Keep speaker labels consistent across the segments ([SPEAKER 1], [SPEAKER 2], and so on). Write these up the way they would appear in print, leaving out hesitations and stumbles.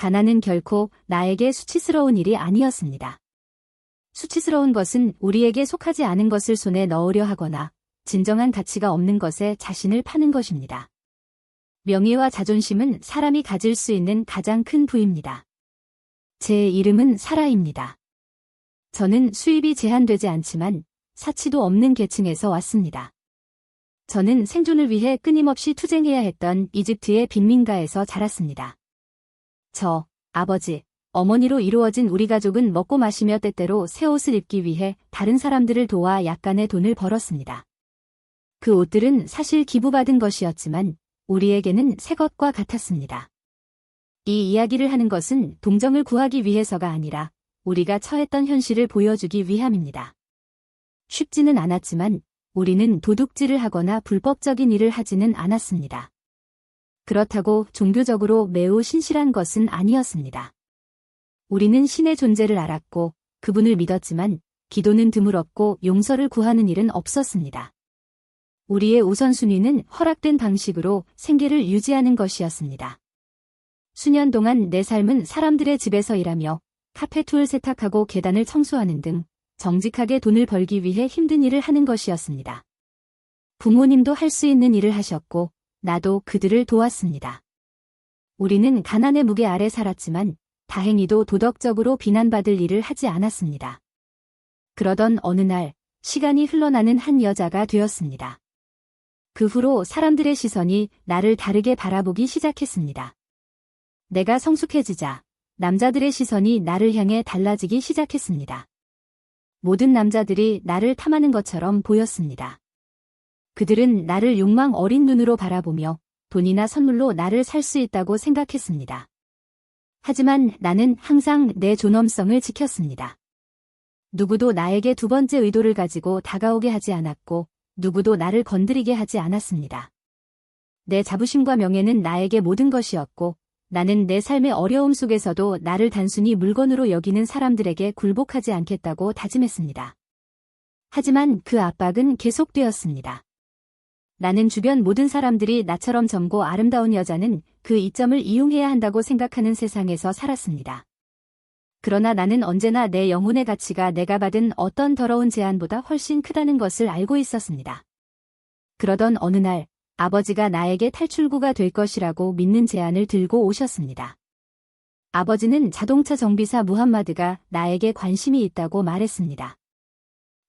[SPEAKER 1] 가난은 결코 나에게 수치스러운 일이 아니었습니다. 수치스러운 것은 우리에게 속하지 않은 것을 손에 넣으려 하거나 진정한 가치가 없는 것에 자신을 파는 것입니다. 명예와 자존심은 사람이 가질 수 있는 가장 큰 부입니다. 제 이름은 사라입니다. 저는 수입이 제한되지 않지만 사치도 없는 계층에서 왔습니다. 저는 생존을 위해 끊임없이 투쟁해야 했던 이집트의 빈민가에서 자랐습니다. 저, 아버지, 어머니로 이루어진 우리 가족은 먹고 마시며 때때로 새 옷을 입기 위해 다른 사람들을 도와 약간의 돈을 벌었습니다. 그 옷들은 사실 기부받은 것이었지만 우리에게는 새 것과 같았습니다. 이 이야기를 하는 것은 동정을 구하기 위해서가 아니라 우리가 처했던 현실을 보여주기 위함입니다. 쉽지는 않았지만 우리는 도둑질을 하거나 불법적인 일을 하지는 않았습니다. 그렇다고 종교적으로 매우 신실한 것은 아니었습니다. 우리는 신의 존재를 알았고 그분을 믿었지만 기도는 드물었고 용서를 구하는 일은 없었습니다. 우리의 우선순위는 허락된 방식으로 생계를 유지하는 것이었습니다. 수년 동안 내 삶은 사람들의 집에서 일하며 카페툴을 세탁하고 계단을 청소하는 등 정직하게 돈을 벌기 위해 힘든 일을 하는 것이었습니다. 부모님도 할 수 있는 일을 하셨고 나도 그들을 도왔습니다. 우리는 가난의 무게 아래 살았지만 다행히도 도덕적으로 비난받을 일을 하지 않았습니다. 그러던 어느 날 시간이 흘러나는 한 여자가 되었습니다. 그 후로 사람들의 시선이 나를 다르게 바라보기 시작했습니다. 내가 성숙해지자 남자들의 시선이 나를 향해 달라지기 시작했습니다. 모든 남자들이 나를 탐하는 것처럼 보였습니다. 그들은 나를 욕망 어린 눈으로 바라보며 돈이나 선물로 나를 살 수 있다고 생각했습니다. 하지만 나는 항상 내 존엄성을 지켰습니다. 누구도 나에게 두 번째 의도를 가지고 다가오게 하지 않았고 누구도 나를 건드리게 하지 않았습니다. 내 자부심과 명예는 나에게 모든 것이었고 나는 내 삶의 어려움 속에서도 나를 단순히 물건으로 여기는 사람들에게 굴복하지 않겠다고 다짐했습니다. 하지만 그 압박은 계속되었습니다. 나는 주변 모든 사람들이 나처럼 젊고 아름다운 여자는 그 이점을 이용해야 한다고 생각하는 세상에서 살았습니다. 그러나 나는 언제나 내 영혼의 가치가 내가 받은 어떤 더러운 제안보다 훨씬 크다는 것을 알고 있었습니다. 그러던 어느 날 아버지가 나에게 탈출구가 될 것이라고 믿는 제안을 들고 오셨습니다. 아버지는 자동차 정비사 무함마드가 나에게 관심이 있다고 말했습니다.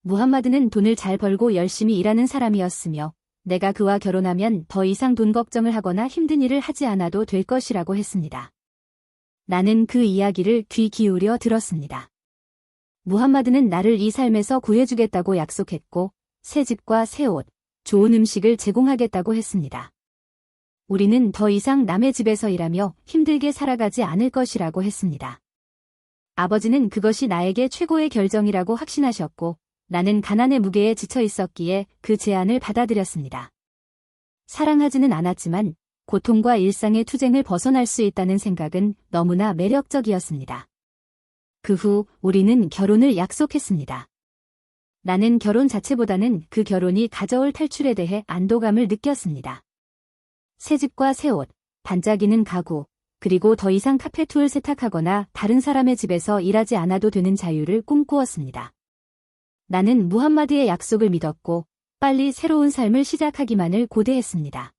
[SPEAKER 1] 무함마드는 돈을 잘 벌고 열심히 일하는 사람이었으며 내가 그와 결혼하면 더 이상 돈 걱정을 하거나 힘든 일을 하지 않아도 될 것이라고 했습니다. 나는 그 이야기를 귀 기울여 들었습니다. 무함마드는 나를 이 삶에서 구해주겠다고 약속했고 새 집과 새 옷, 좋은 음식을 제공하겠다고 했습니다. 우리는 더 이상 남의 집에서 일하며 힘들게 살아가지 않을 것이라고 했습니다. 아버지는 그것이 나에게 최고의 결정이라고 확신하셨고 나는 가난의 무게에 지쳐 있었기에 그 제안을 받아들였습니다. 사랑하지는 않았지만 고통과 일상의 투쟁을 벗어날 수 있다는 생각은 너무나 매력적이었습니다. 그 후 우리는 결혼을 약속했습니다. 나는 결혼 자체보다는 그 결혼이 가져올 탈출에 대해 안도감을 느꼈습니다. 새 집과 새 옷, 반짝이는 가구, 그리고 더 이상 카페툴을 세탁하거나 다른 사람의 집에서 일하지 않아도 되는 자유를 꿈꾸었습니다. 나는 무함마드의 약속을 믿었고 빨리 새로운 삶을 시작하기만을 고대했습니다.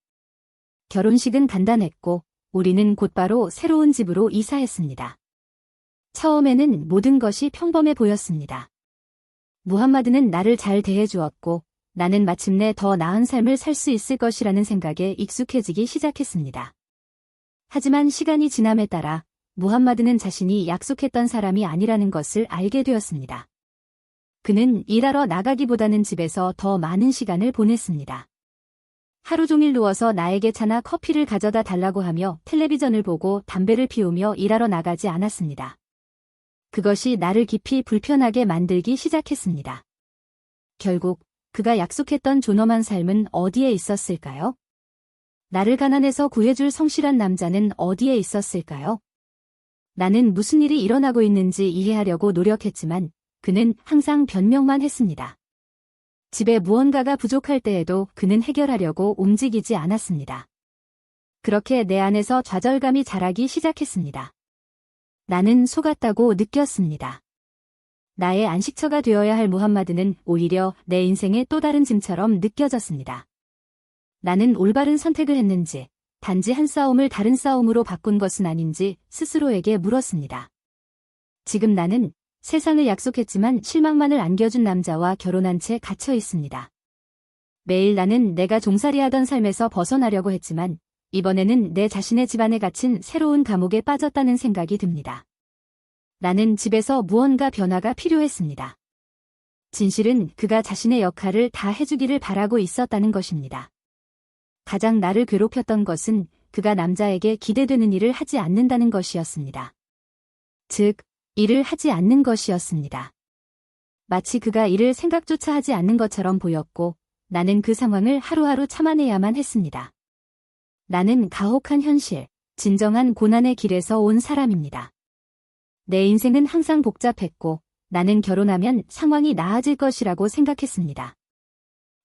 [SPEAKER 1] 결혼식은 간단했고 우리는 곧바로 새로운 집으로 이사했습니다. 처음에는 모든 것이 평범해 보였습니다. 무함마드는 나를 잘 대해주었고 나는 마침내 더 나은 삶을 살 수 있을 것이라는 생각에 익숙해지기 시작했습니다. 하지만 시간이 지남에 따라 무함마드는 자신이 약속했던 사람이 아니라는 것을 알게 되었습니다. 그는 일하러 나가기보다는 집에서 더 많은 시간을 보냈습니다. 하루 종일 누워서 나에게 차나 커피를 가져다 달라고 하며 텔레비전을 보고 담배를 피우며 일하러 나가지 않았습니다. 그것이 나를 깊이 불편하게 만들기 시작했습니다. 결국 그가 약속했던 존엄한 삶은 어디에 있었을까요? 나를 가난에서 구해줄 성실한 남자는 어디에 있었을까요? 나는 무슨 일이 일어나고 있는지 이해하려고 노력했지만 그는 항상 변명만 했습니다. 집에 무언가가 부족할 때에도 그는 해결하려고 움직이지 않았습니다. 그렇게 내 안에서 좌절감이 자라기 시작했습니다. 나는 속았다고 느꼈습니다. 나의 안식처가 되어야 할 무함마드는 오히려 내 인생의 또 다른 짐처럼 느껴졌습니다. 나는 올바른 선택을 했는지, 단지 한 싸움을 다른 싸움으로 바꾼 것은 아닌지 스스로에게 물었습니다. 지금 나는 세상을 약속했지만 실망만을 안겨준 남자와 결혼한 채 갇혀 있습니다. 매일 나는 내가 종살이하던 삶에서 벗어나려고 했지만 이번에는 내 자신의 집안에 갇힌 새로운 감옥에 빠졌다는 생각이 듭니다. 나는 집에서 무언가 변화가 필요했습니다. 진실은 그가 자신의 역할을 다 해주기를 바라고 있었다는 것입니다. 가장 나를 괴롭혔던 것은 그가 남자에게 기대되는 일을 하지 않는다는 것이었습니다. 즉, 일을 하지 않는 것이었습니다. 마치 그가 일을 생각조차 하지 않는 것처럼 보였고 나는 그 상황을 하루하루 참아내야만 했습니다. 나는 가혹한 현실, 진정한 고난의 길에서 온 사람입니다. 내 인생은 항상 복잡했고 나는 결혼하면 상황이 나아질 것이라고 생각했습니다.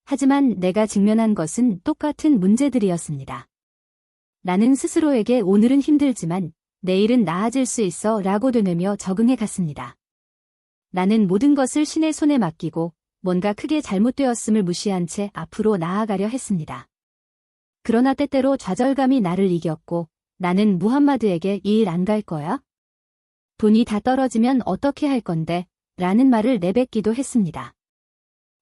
[SPEAKER 1] 하지만 내가 직면한 것은 똑같은 문제들이었습니다. 나는 스스로에게 오늘은 힘들지만 내일은 나아질 수 있어 라고 되뇌며 적응해 갔습니다. 나는 모든 것을 신의 손에 맡기고 뭔가 크게 잘못되었음을 무시한 채 앞으로 나아가려 했습니다. 그러나 때때로 좌절감이 나를 이겼고 나는 무함마드에게 이 일 안 갈 거야? 돈이 다 떨어지면 어떻게 할 건데? 라는 말을 내뱉기도 했습니다.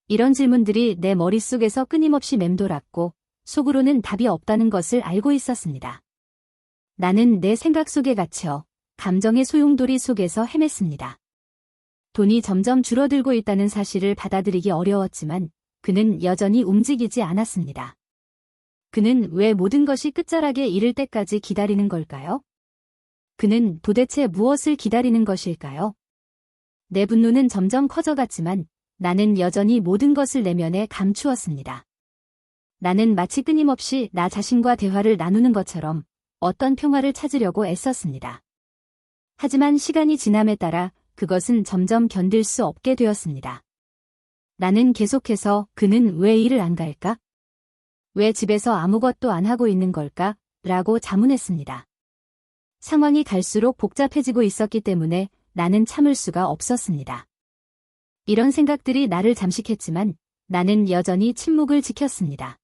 [SPEAKER 1] 이런 질문들이 내 머릿속에서 끊임없이 맴돌았고 속으로는 답이 없다는 것을 알고 있었습니다. 나는 내 생각 속에 갇혀 감정의 소용돌이 속에서 헤맸습니다. 돈이 점점 줄어들고 있다는 사실을 받아들이기 어려웠지만 그는 여전히 움직이지 않았습니다. 그는 왜 모든 것이 끝자락에 이를 때까지 기다리는 걸까요? 그는 도대체 무엇을 기다리는 것일까요? 내 분노는 점점 커져갔지만 나는 여전히 모든 것을 내면에 감추었습니다. 나는 마치 끊임없이 나 자신과 대화를 나누는 것처럼 어떤 평화를 찾으려고 애썼습니다. 하지만 시간이 지남에 따라 그것은 점점 견딜 수 없게 되었습니다. 나는 계속해서 그는 왜 일을 안 갈까? 왜 집에서 아무것도 안 하고 있는 걸까? 라고 자문했습니다. 상황이 갈수록 복잡해지고 있었기 때문에 나는 참을 수가 없었습니다. 이런 생각들이 나를 잠식했지만 나는 여전히 침묵을 지켰습니다.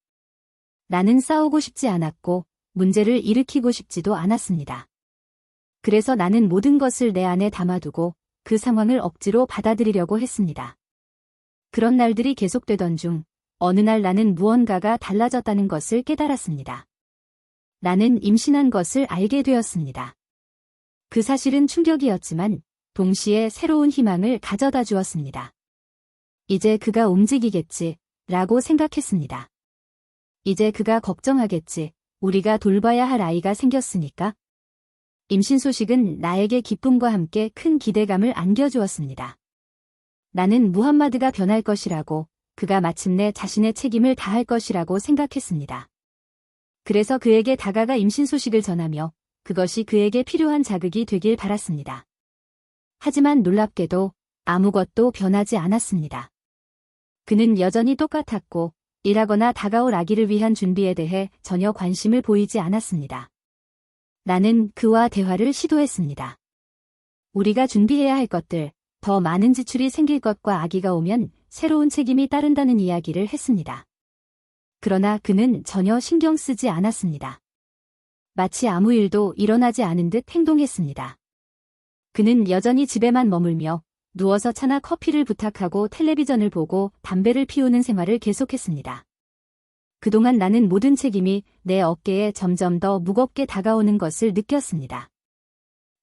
[SPEAKER 1] 나는 싸우고 싶지 않았고 문제를 일으키고 싶지도 않았습니다. 그래서 나는 모든 것을 내 안에 담아두고 그 상황을 억지로 받아들이려고 했습니다. 그런 날들이 계속되던 중 어느 날 나는 무언가가 달라졌다는 것을 깨달았습니다. 나는 임신한 것을 알게 되었습니다. 그 사실은 충격이었지만 동시에 새로운 희망을 가져다 주었습니다. 이제 그가 움직이겠지 라고 생각했습니다. 이제 그가 걱정하겠지. 우리가 돌봐야 할 아이가 생겼으니까. 임신 소식은 나에게 기쁨과 함께 큰 기대감을 안겨주었습니다. 나는 무함마드가 변할 것이라고, 그가 마침내 자신의 책임을 다할 것이라고 생각했습니다. 그래서 그에게 다가가 임신 소식을 전하며 그것이 그에게 필요한 자극이 되길 바랐습니다. 하지만 놀랍게도 아무것도 변하지 않았습니다. 그는 여전히 똑같았고 일하거나 다가올 아기를 위한 준비에 대해 전혀 관심을 보이지 않았습니다. 나는 그와 대화를 시도했습니다. 우리가 준비해야 할 것들, 더 많은 지출이 생길 것과 아기가 오면 새로운 책임이 따른다는 이야기를 했습니다. 그러나 그는 전혀 신경 쓰지 않았습니다. 마치 아무 일도 일어나지 않은 듯 행동했습니다. 그는 여전히 집에만 머물며 누워서 차나 커피를 부탁하고 텔레비전을 보고 담배를 피우는 생활을 계속했습니다. 그동안 나는 모든 책임이 내 어깨에 점점 더 무겁게 다가오는 것을 느꼈습니다.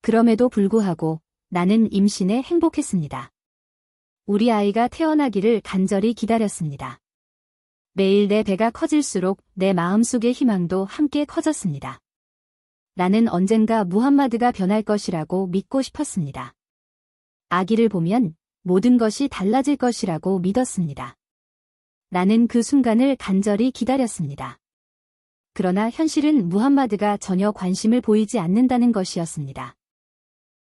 [SPEAKER 1] 그럼에도 불구하고 나는 임신에 행복했습니다. 우리 아이가 태어나기를 간절히 기다렸습니다. 매일 내 배가 커질수록 내 마음속의 희망도 함께 커졌습니다. 나는 언젠가 무함마드가 변할 것이라고 믿고 싶었습니다. 아기를 보면 모든 것이 달라질 것이라고 믿었습니다. 나는 그 순간을 간절히 기다렸습니다. 그러나 현실은 무함마드가 전혀 관심을 보이지 않는다는 것이었습니다.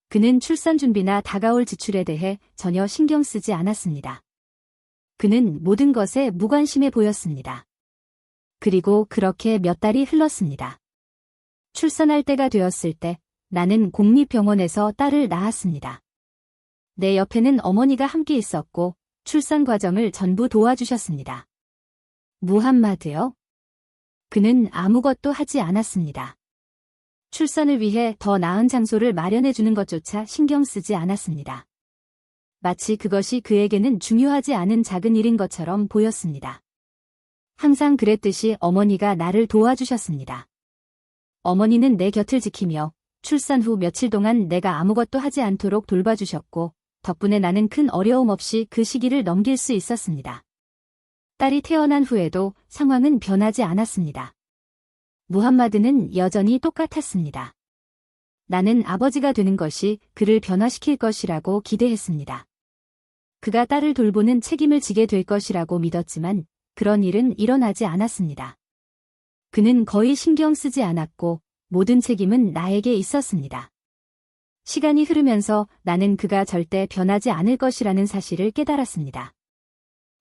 [SPEAKER 1] 그는 출산 준비나 다가올 지출에 대해 전혀 신경 쓰지 않았습니다. 그는 모든 것에 무관심해 보였습니다. 그리고 그렇게 몇 달이 흘렀습니다. 출산할 때가 되었을 때 나는 공립병원에서 딸을 낳았습니다. 내 옆에는 어머니가 함께 있었고 출산 과정을 전부 도와주셨습니다. 무함마드요? 그는 아무것도 하지 않았습니다. 출산을 위해 더 나은 장소를 마련해 주는 것조차 신경 쓰지 않았습니다. 마치 그것이 그에게는 중요하지 않은 작은 일인 것처럼 보였습니다. 항상 그랬듯이 어머니가 나를 도와주셨습니다. 어머니는 내 곁을 지키며 출산 후 며칠 동안 내가 아무것도 하지 않도록 돌봐주셨고 덕분에 나는 큰 어려움 없이 그 시기를 넘길 수 있었습니다. 딸이 태어난 후에도 상황은 변하지 않았습니다. 무함마드는 여전히 똑같았습니다. 나는 아버지가 되는 것이 그를 변화시킬 것이라고 기대했습니다. 그가 딸을 돌보는 책임을 지게 될 것이라고 믿었지만 그런 일은 일어나지 않았습니다. 그는 거의 신경 쓰지 않았고 모든 책임은 나에게 있었습니다. 시간이 흐르면서 나는 그가 절대 변하지 않을 것이라는 사실을 깨달았습니다.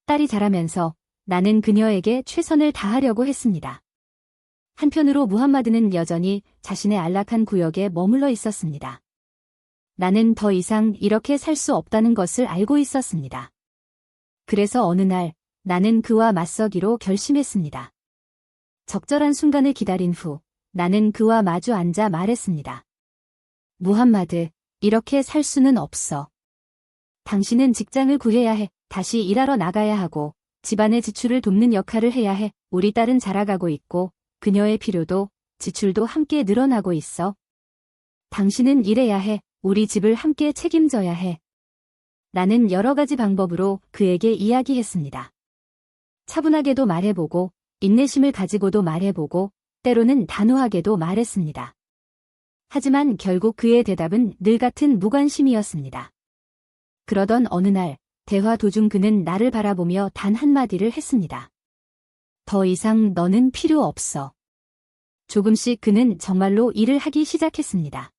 [SPEAKER 1] 딸이 자라면서 나는 그녀에게 최선을 다하려고 했습니다. 한편으로 무함마드는 여전히 자신의 안락한 구역에 머물러 있었습니다. 나는 더 이상 이렇게 살 수 없다는 것을 알고 있었습니다. 그래서 어느 날 나는 그와 맞서기로 결심했습니다. 적절한 순간을 기다린 후 나는 그와 마주 앉아 말했습니다. 무함마드, 이렇게 살 수는 없어. 당신은 직장을 구해야 해. 다시 일하러 나가야 하고 집안의 지출을 돕는 역할을 해야 해. 우리 딸은 자라가고 있고 그녀의 필요도 지출도 함께 늘어나고 있어. 당신은 일해야 해. 우리 집을 함께 책임져야 해. 나는 여러 가지 방법으로 그에게 이야기했습니다. 차분하게도 말해보고 인내심을 가지고도 말해보고 때로는 단호하게도 말했습니다. 하지만 결국 그의 대답은 늘 같은 무관심이었습니다. 그러던 어느 날 대화 도중 그는 나를 바라보며 단 한마디를 했습니다. 더 이상 너는 필요 없어. 조금씩 그는 정말로 일을 하기 시작했습니다.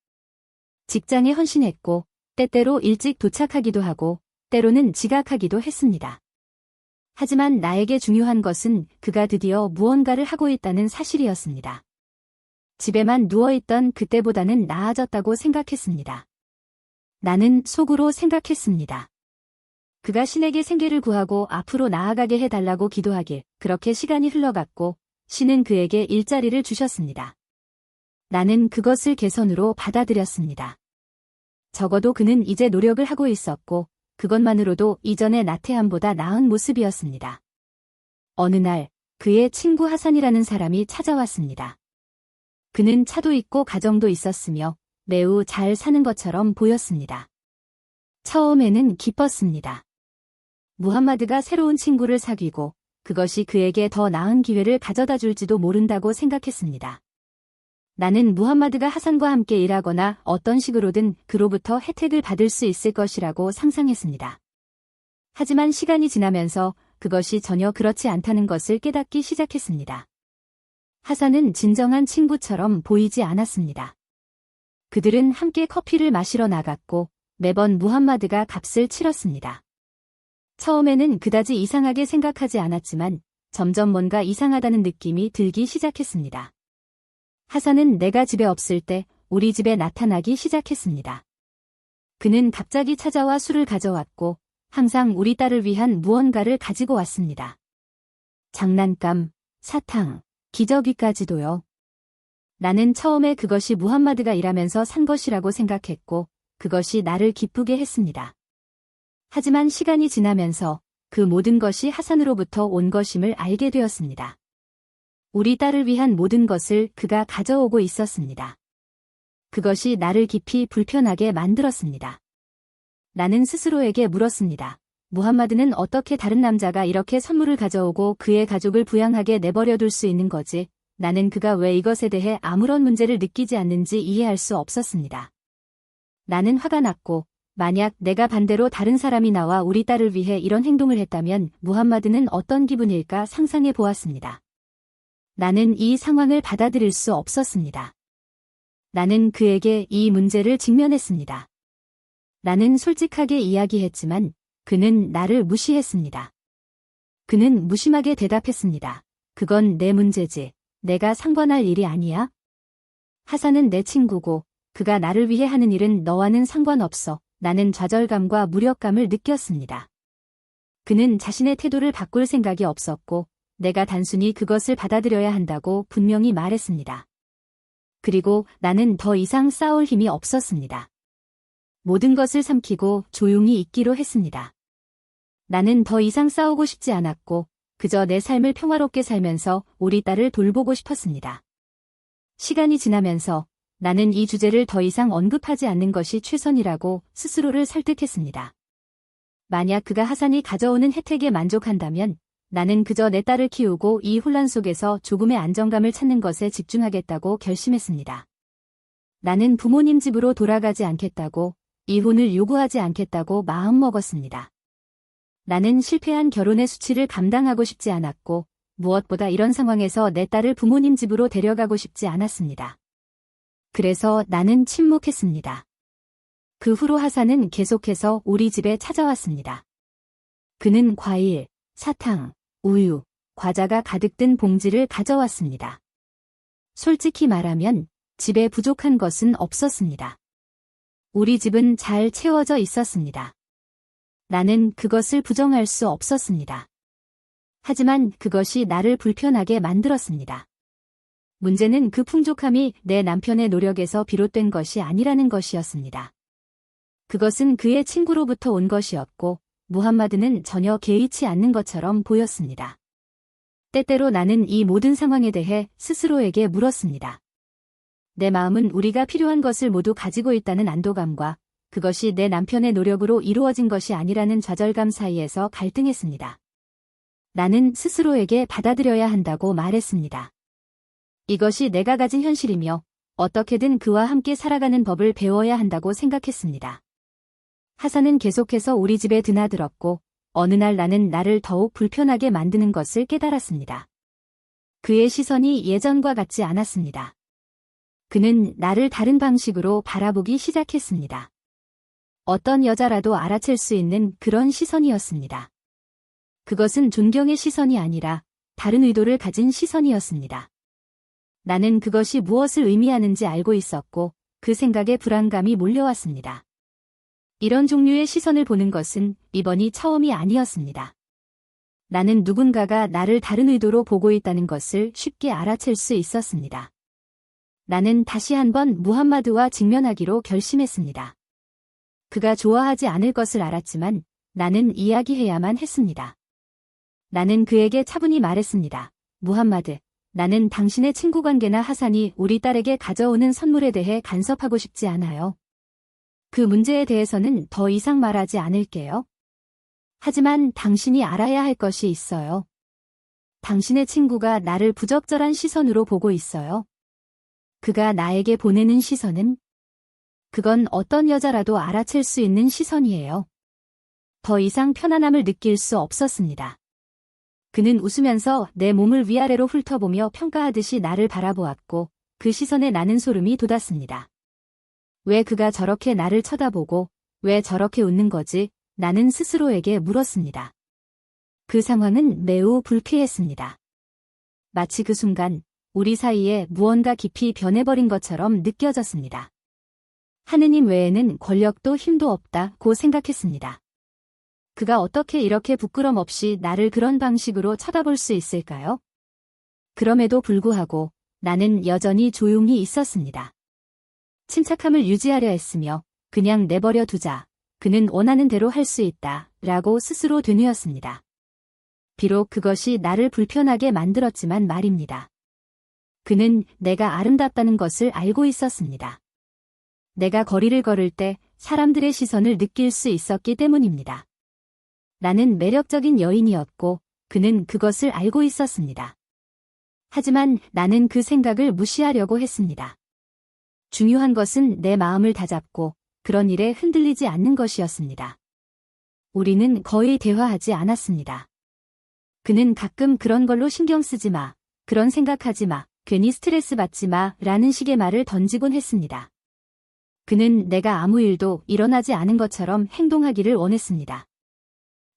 [SPEAKER 1] 직장에 헌신했고 때때로 일찍 도착하기도 하고 때로는 지각하기도 했습니다. 하지만 나에게 중요한 것은 그가 드디어 무언가를 하고 있다는 사실이었습니다. 집에만 누워있던 그때보다는 나아졌다고 생각했습니다. 나는 속으로 생각했습니다. 그가 신에게 생계를 구하고 앞으로 나아가게 해달라고 기도하길. 그렇게 시간이 흘러갔고 신은 그에게 일자리를 주셨습니다. 나는 그것을 개선으로 받아들였습니다. 적어도 그는 이제 노력을 하고 있었고 그것만으로도 이전의 나태함보다 나은 모습이었습니다. 어느 날 그의 친구 하산이라는 사람이 찾아왔습니다. 그는 차도 있고 가정도 있었으며 매우 잘 사는 것처럼 보였습니다. 처음에는 기뻤습니다. 무함마드가 새로운 친구를 사귀고 그것이 그에게 더 나은 기회를 가져다 줄지도 모른다고 생각했습니다. 나는 무함마드가 하산과 함께 일하거나 어떤 식으로든 그로부터 혜택을 받을 수 있을 것이라고 상상했습니다. 하지만 시간이 지나면서 그것이 전혀 그렇지 않다는 것을 깨닫기 시작했습니다. 하산은 진정한 친구처럼 보이지 않았습니다. 그들은 함께 커피를 마시러 나갔고 매번 무함마드가 값을 치렀습니다. 처음에는 그다지 이상하게 생각하지 않았지만 점점 뭔가 이상하다는 느낌이 들기 시작했습니다. 하산은 내가 집에 없을 때 우리 집에 나타나기 시작했습니다. 그는 갑자기 찾아와 술을 가져왔고 항상 우리 딸을 위한 무언가를 가지고 왔습니다. 장난감, 사탕, 기저귀까지도요. 나는 처음에 그것이 무함마드가 일하면서 산 것이라고 생각했고 그것이 나를 기쁘게 했습니다. 하지만 시간이 지나면서 그 모든 것이 하산으로부터 온 것임을 알게 되었습니다. 우리 딸을 위한 모든 것을 그가 가져오고 있었습니다. 그것이 나를 깊이 불편하게 만들었습니다. 나는 스스로에게 물었습니다. 무함마드는 어떻게 다른 남자가 이렇게 선물을 가져오고 그의 가족을 부양하게 내버려 둘 수 있는 거지? 나는 그가 왜 이것에 대해 아무런 문제를 느끼지 않는지 이해할 수 없었습니다. 나는 화가 났고 만약 내가 반대로 다른 사람이 나와 우리 딸을 위해 이런 행동을 했다면 무함마드는 어떤 기분일까 상상해 보았습니다. 나는 이 상황을 받아들일 수 없었습니다. 나는 그에게 이 문제를 직면했습니다. 나는 솔직하게 이야기했지만 그는 나를 무시했습니다. 그는 무심하게 대답했습니다. 그건 내 문제지. 내가 상관할 일이 아니야. 하산은 내 친구고 그가 나를 위해 하는 일은 너와는 상관없어. 나는 좌절감과 무력감을 느꼈습니다. 그는 자신의 태도를 바꿀 생각이 없었고 내가 단순히 그것을 받아들여야 한다고 분명히 말했습니다. 그리고 나는 더 이상 싸울 힘이 없었습니다. 모든 것을 삼키고 조용히 있기로 했습니다. 나는 더 이상 싸우고 싶지 않았고 그저 내 삶을 평화롭게 살면서 우리 딸을 돌보고 싶었습니다. 시간이 지나면서 나는 이 주제를 더 이상 언급하지 않는 것이 최선이라고 스스로를 설득했습니다. 만약 그가 하산이 가져오는 혜택에 만족한다면 나는 그저 내 딸을 키우고 이 혼란 속에서 조금의 안정감을 찾는 것에 집중하겠다고 결심했습니다. 나는 부모님 집으로 돌아가지 않겠다고, 이혼을 요구하지 않겠다고 마음먹었습니다. 나는 실패한 결혼의 수치를 감당하고 싶지 않았고 무엇보다 이런 상황에서 내 딸을 부모님 집으로 데려가고 싶지 않았습니다. 그래서 나는 침묵했습니다. 그 후로 하산은 계속해서 우리 집에 찾아왔습니다. 그는 과일, 사탕, 우유, 과자가 가득 든 봉지를 가져왔습니다. 솔직히 말하면 집에 부족한 것은 없었습니다. 우리 집은 잘 채워져 있었습니다. 나는 그것을 부정할 수 없었습니다. 하지만 그것이 나를 불편하게 만들었습니다. 문제는 그 풍족함이 내 남편의 노력에서 비롯된 것이 아니라는 것이었습니다. 그것은 그의 친구로부터 온 것이었고 무함마드는 전혀 개의치 않는 것처럼 보였습니다. 때때로 나는 이 모든 상황에 대해 스스로에게 물었습니다. 내 마음은 우리가 필요한 것을 모두 가지고 있다는 안도감과 그것이 내 남편의 노력으로 이루어진 것이 아니라는 좌절감 사이에서 갈등했습니다. 나는 스스로에게 받아들여야 한다고 말했습니다. 이것이 내가 가진 현실이며 어떻게든 그와 함께 살아가는 법을 배워야 한다고 생각했습니다. 하산은 계속해서 우리 집에 드나들었고 어느 날 나는 나를 더욱 불편하게 만드는 것을 깨달았습니다. 그의 시선이 예전과 같지 않았습니다. 그는 나를 다른 방식으로 바라보기 시작했습니다. 어떤 여자라도 알아챌 수 있는 그런 시선이었습니다. 그것은 존경의 시선이 아니라 다른 의도를 가진 시선이었습니다. 나는 그것이 무엇을 의미하는지 알고 있었고 그 생각에 불안감이 몰려왔습니다. 이런 종류의 시선을 보는 것은 이번이 처음이 아니었습니다. 나는 누군가가 나를 다른 의도로 보고 있다는 것을 쉽게 알아챌 수 있었습니다. 나는 다시 한번 무함마드와 직면하기로 결심했습니다. 그가 좋아하지 않을 것을 알았지만 나는 이야기해야만 했습니다. 나는 그에게 차분히 말했습니다. 무함마드, 나는 당신의 친구 관계나 하산이 우리 딸에게 가져오는 선물에 대해 간섭하고 싶지 않아요. 그 문제에 대해서는 더 이상 말하지 않을게요. 하지만 당신이 알아야 할 것이 있어요. 당신의 친구가 나를 부적절한 시선으로 보고 있어요. 그가 나에게 보내는 시선은 그건 어떤 여자라도 알아챌 수 있는 시선이에요. 더 이상 편안함을 느낄 수 없었습니다. 그는 웃으면서 내 몸을 위아래로 훑어보며 평가하듯이 나를 바라보았고 그 시선에 나는 소름이 돋았습니다. 왜 그가 저렇게 나를 쳐다보고 왜 저렇게 웃는 거지? 나는 스스로에게 물었습니다. 그 상황은 매우 불쾌했습니다. 마치 그 순간 우리 사이에 무언가 깊이 변해버린 것처럼 느껴졌습니다. 하느님 외에는 권력도 힘도 없다고 생각했습니다. 그가 어떻게 이렇게 부끄럼 없이 나를 그런 방식으로 쳐다볼 수 있을까요? 그럼에도 불구하고 나는 여전히 조용히 있었습니다. 침착함을 유지하려 했으며 그냥 내버려 두자. 그는 원하는 대로 할 수 있다. 라고 스스로 되뇌었습니다. 비록 그것이 나를 불편하게 만들었지만 말입니다. 그는 내가 아름답다는 것을 알고 있었습니다. 내가 거리를 걸을 때 사람들의 시선을 느낄 수 있었기 때문입니다. 나는 매력적인 여인이었고 그는 그것을 알고 있었습니다. 하지만 나는 그 생각을 무시하려고 했습니다. 중요한 것은 내 마음을 다잡고 그런 일에 흔들리지 않는 것이었습니다. 우리는 거의 대화하지 않았습니다. 그는 가끔 그런 걸로 신경 쓰지 마, 그런 생각하지 마, 괜히 스트레스 받지 마 라는 식의 말을 던지곤 했습니다. 그는 내가 아무 일도 일어나지 않은 것처럼 행동하기를 원했습니다.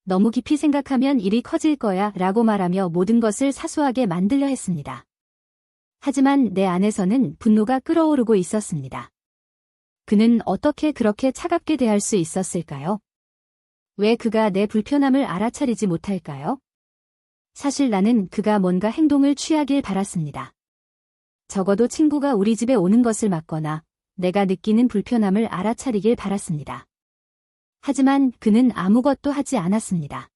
[SPEAKER 1] 너무 깊이 생각하면 일이 커질 거야 라고 말하며 모든 것을 사소하게 만들려 했습니다. 하지만 내 안에서는 분노가 끓어오르고 있었습니다. 그는 어떻게 그렇게 차갑게 대할 수 있었을까요? 왜 그가 내 불편함을 알아차리지 못할까요? 사실 나는 그가 뭔가 행동을 취하길 바랐습니다. 적어도 친구가 우리 집에 오는 것을 막거나 내가 느끼는 불편함을 알아차리길 바랐습니다. 하지만 그는 아무것도 하지 않았습니다.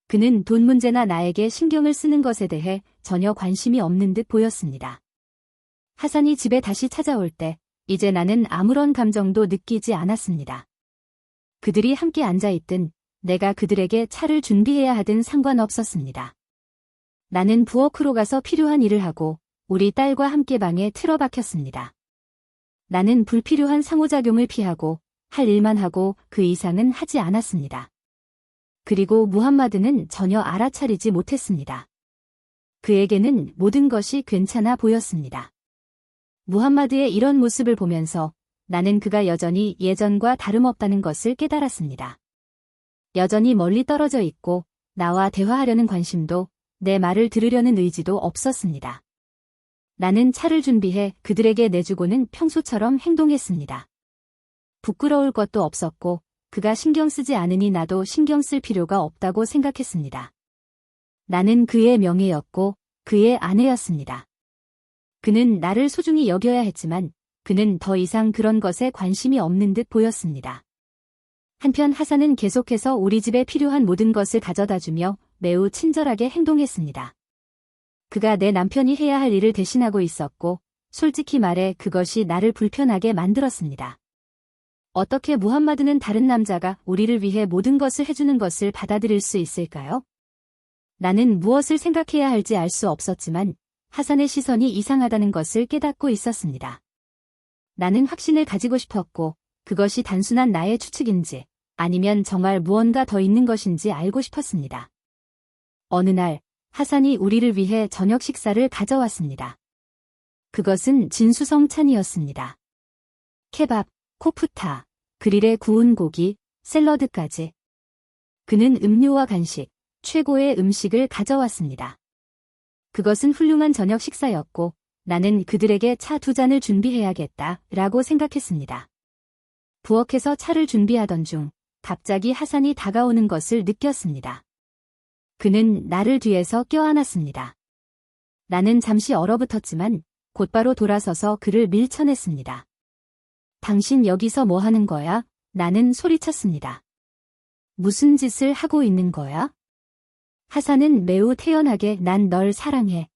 [SPEAKER 1] 그는 돈 문제나 나에게 신경을 쓰는 것에 대해 전혀 관심이 없는 듯 보였습니다. 하산이 집에 다시 찾아올 때 이제 나는 아무런 감정도 느끼지 않았습니다. 그들이 함께 앉아있든 내가 그들에게 차를 준비해야 하든 상관없었습니다. 나는 부엌으로 가서 필요한 일을 하고 우리 딸과 함께 방에 틀어박혔습니다. 나는 불필요한 상호작용을 피하고 할 일만 하고 그 이상은 하지 않았습니다. 그리고 무함마드는 전혀 알아차리지 못했습니다. 그에게는 모든 것이 괜찮아 보였습니다. 무함마드의 이런 모습을 보면서 나는 그가 여전히 예전과 다름없다는 것을 깨달았습니다. 여전히 멀리 떨어져 있고 나와 대화하려는 관심도 내 말을 들으려는 의지도 없었습니다. 나는 차를 준비해 그들에게 내주고는 평소처럼 행동했습니다. 부끄러울 것도 없었고 그가 신경 쓰지 않으니 나도 신경 쓸 필요가 없다고 생각했습니다. 나는 그의 명예였고 그의 아내였습니다. 그는 나를 소중히 여겨야 했지만 그는 더 이상 그런 것에 관심이 없는 듯 보였습니다. 한편 하산은 계속해서 우리 집에 필요한 모든 것을 가져다주며 매우 친절하게 행동했습니다. 그가 내 남편이 해야 할 일을 대신하고 있었고 솔직히 말해 그것이 나를 불편하게 만들었습니다. 어떻게 무함마드는 다른 남자가 우리를 위해 모든 것을 해주는 것을 받아들일 수 있을까요? 나는 무엇을 생각해야 할지 알 수 없었지만 하산의 시선이 이상하다는 것을 깨닫고 있었습니다. 나는 확신을 가지고 싶었고 그것이 단순한 나의 추측인지 아니면 정말 무언가 더 있는 것인지 알고 싶었습니다. 어느 날 하산이 우리를 위해 저녁 식사를 가져왔습니다. 그것은 진수성찬이었습니다. 케밥, 코프타, 그릴에 구운 고기, 샐러드까지. 그는 음료와 간식, 최고의 음식을 가져왔습니다. 그것은 훌륭한 저녁 식사였고 나는 그들에게 차 2잔을 준비해야겠다 라고 생각했습니다. 부엌에서 차를 준비하던 중 갑자기 하산이 다가오는 것을 느꼈습니다. 그는 나를 뒤에서 껴안았습니다. 나는 잠시 얼어붙었지만 곧바로 돌아서서 그를 밀쳐냈습니다. 당신 여기서 뭐 하는 거야? 나는 소리쳤습니다. 무슨 짓을 하고 있는 거야? 하산은 매우 태연하게 난 널 사랑해.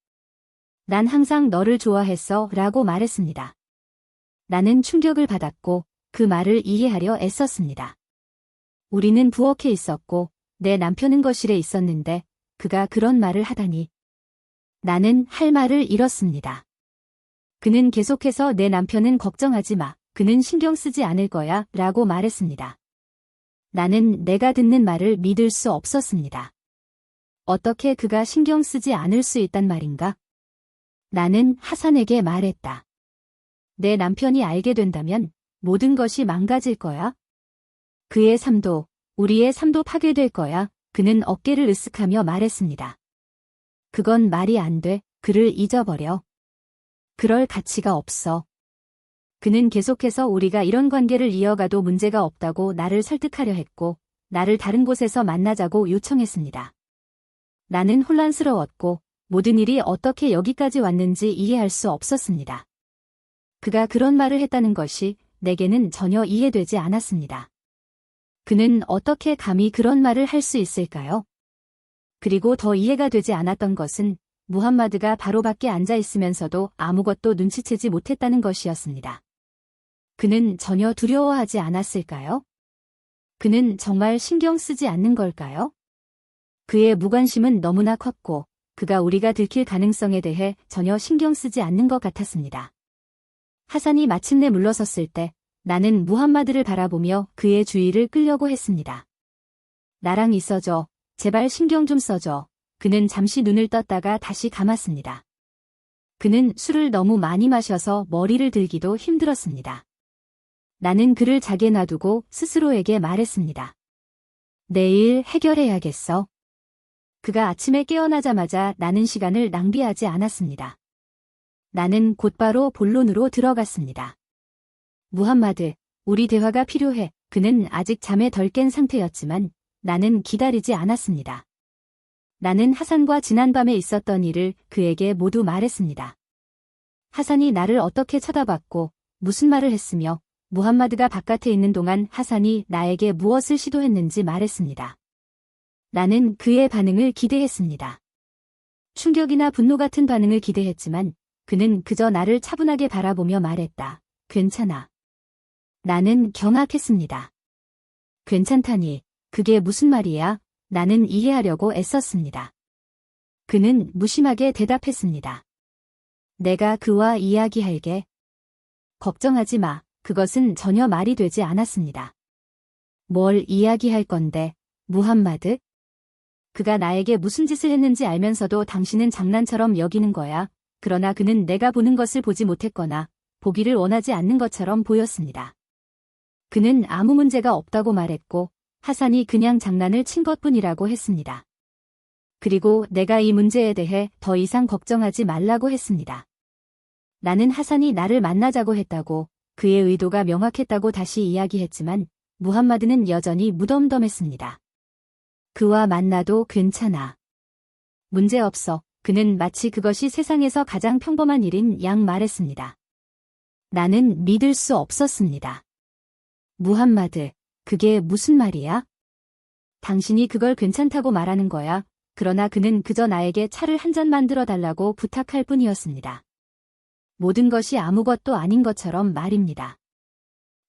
[SPEAKER 1] 난 항상 너를 좋아했어 라고 말했습니다. 나는 충격을 받았고 그 말을 이해하려 애썼습니다. 우리는 부엌에 있었고 내 남편은 거실에 있었는데 그가 그런 말을 하다니. 나는 할 말을 잃었습니다. 그는 계속해서 내 남편은 걱정하지 마. 그는 신경 쓰지 않을 거야 라고 말했습니다. 나는 내가 듣는 말을 믿을 수 없었습니다. 어떻게 그가 신경 쓰지 않을 수 있단 말인가? 나는 하산에게 말했다. 내 남편이 알게 된다면 모든 것이 망가질 거야. 그의 삶도 우리의 삶도 파괴될 거야. 그는 어깨를 으쓱하며 말했습니다. 그건 말이 안 돼. 그를 잊어버려. 그럴 가치가 없어. 그는 계속해서 우리가 이런 관계를 이어가도 문제가 없다고 나를 설득하려 했고 나를 다른 곳에서 만나자고 요청했습니다. 나는 혼란스러웠고 모든 일이 어떻게 여기까지 왔는지 이해할 수 없었습니다. 그가 그런 말을 했다는 것이 내게는 전혀 이해되지 않았습니다. 그는 어떻게 감히 그런 말을 할 수 있을까요? 그리고 더 이해가 되지 않았던 것은 무함마드가 바로 밖에 앉아 있으면서도 아무것도 눈치채지 못했다는 것이었습니다. 그는 전혀 두려워하지 않았을까요? 그는 정말 신경 쓰지 않는 걸까요? 그의 무관심은 너무나 컸고 그가 우리가 들킬 가능성에 대해 전혀 신경 쓰지 않는 것 같았습니다. 하산이 마침내 물러섰을 때 나는 무함마드를 바라보며 그의 주의를 끌려고 했습니다. 나랑 있어줘. 제발 신경 좀 써줘. 그는 잠시 눈을 떴다가 다시 감았습니다. 그는 술을 너무 많이 마셔서 머리를 들기도 힘들었습니다. 나는 그를 자게 놔두고 스스로에게 말했습니다. 내일 해결해야겠어. 그가 아침에 깨어나자마자 나는 시간을 낭비하지 않았습니다. 나는 곧바로 본론으로 들어갔습니다. 무함마드, 우리 대화가 필요해. 그는 아직 잠에 덜 깬 상태였지만 나는 기다리지 않았습니다. 나는 하산과 지난밤에 있었던 일을 그에게 모두 말했습니다. 하산이 나를 어떻게 쳐다봤고 무슨 말을 했으며 무함마드가 바깥에 있는 동안 하산이 나에게 무엇을 시도했는지 말했습니다. 나는 그의 반응을 기대했습니다. 충격이나 분노 같은 반응을 기대했지만 그는 그저 나를 차분하게 바라보며 말했다. 괜찮아. 나는 경악했습니다. 괜찮다니, 그게 무슨 말이야? 나는 이해하려고 애썼습니다. 그는 무심하게 대답했습니다. 내가 그와 이야기할게. 걱정하지 마. 그것은 전혀 말이 되지 않았습니다. 뭘 이야기할 건데, 무함마드? 그가 나에게 무슨 짓을 했는지 알면서도 당신은 장난처럼 여기는 거야. 그러나 그는 내가 보는 것을 보지 못했거나 보기를 원하지 않는 것처럼 보였습니다. 그는 아무 문제가 없다고 말했고 하산이 그냥 장난을 친 것뿐이라고 했습니다. 그리고 내가 이 문제에 대해 더 이상 걱정하지 말라고 했습니다. 나는 하산이 나를 만나자고 했다고 그의 의도가 명확했다고 다시 이야기했지만 무함마드는 여전히 무덤덤했습니다. 그와 만나도 괜찮아. 문제없어. 그는 마치 그것이 세상에서 가장 평범한 일인 양 말했습니다. 나는 믿을 수 없었습니다. 무함마드, 그게 무슨 말이야? 당신이 그걸 괜찮다고 말하는 거야. 그러나 그는 그저 나에게 차를 한 잔 만들어 달라고 부탁할 뿐이었습니다. 모든 것이 아무것도 아닌 것처럼 말입니다.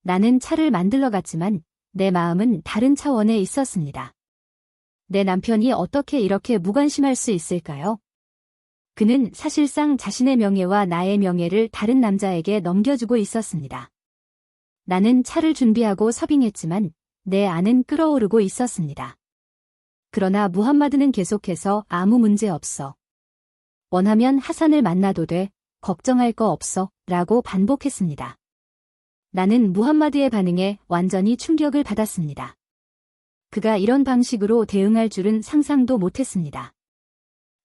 [SPEAKER 1] 나는 차를 만들러 갔지만 내 마음은 다른 차원에 있었습니다. 내 남편이 어떻게 이렇게 무관심할 수 있을까요? 그는 사실상 자신의 명예와 나의 명예를 다른 남자에게 넘겨주고 있었습니다. 나는 차를 준비하고 서빙했지만 내 안은 끓어오르고 있었습니다. 그러나 무함마드는 계속해서 아무 문제 없어. 원하면 하산을 만나도 돼. 걱정할 거 없어. 라고 반복했습니다. 나는 무함마드의 반응에 완전히 충격을 받았습니다. 그가 이런 방식으로 대응할 줄은 상상도 못했습니다.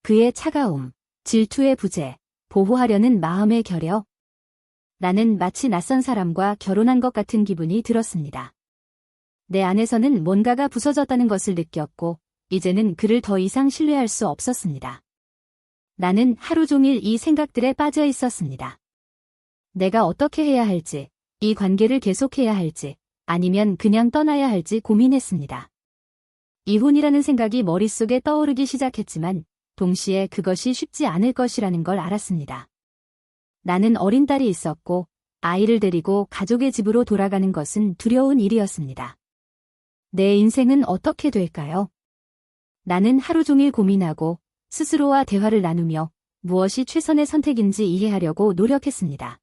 [SPEAKER 1] 그의 차가움, 질투의 부재, 보호하려는 마음의 결여. 나는 마치 낯선 사람과 결혼한 것 같은 기분이 들었습니다. 내 안에서는 뭔가가 부서졌다는 것을 느꼈고 이제는 그를 더 이상 신뢰할 수 없었습니다. 나는 하루 종일 이 생각들에 빠져 있었습니다. 내가 어떻게 해야 할지, 이 관계를 계속해야 할지, 아니면 그냥 떠나야 할지 고민했습니다. 이혼이라는 생각이 머릿속에 떠오르기 시작했지만 동시에 그것이 쉽지 않을 것이라는 걸 알았습니다. 나는 어린 딸이 있었고 아이를 데리고 가족의 집으로 돌아가는 것은 두려운 일이었습니다. 내 인생은 어떻게 될까요? 나는 하루 종일 고민하고 스스로와 대화를 나누며 무엇이 최선의 선택인지 이해하려고 노력했습니다.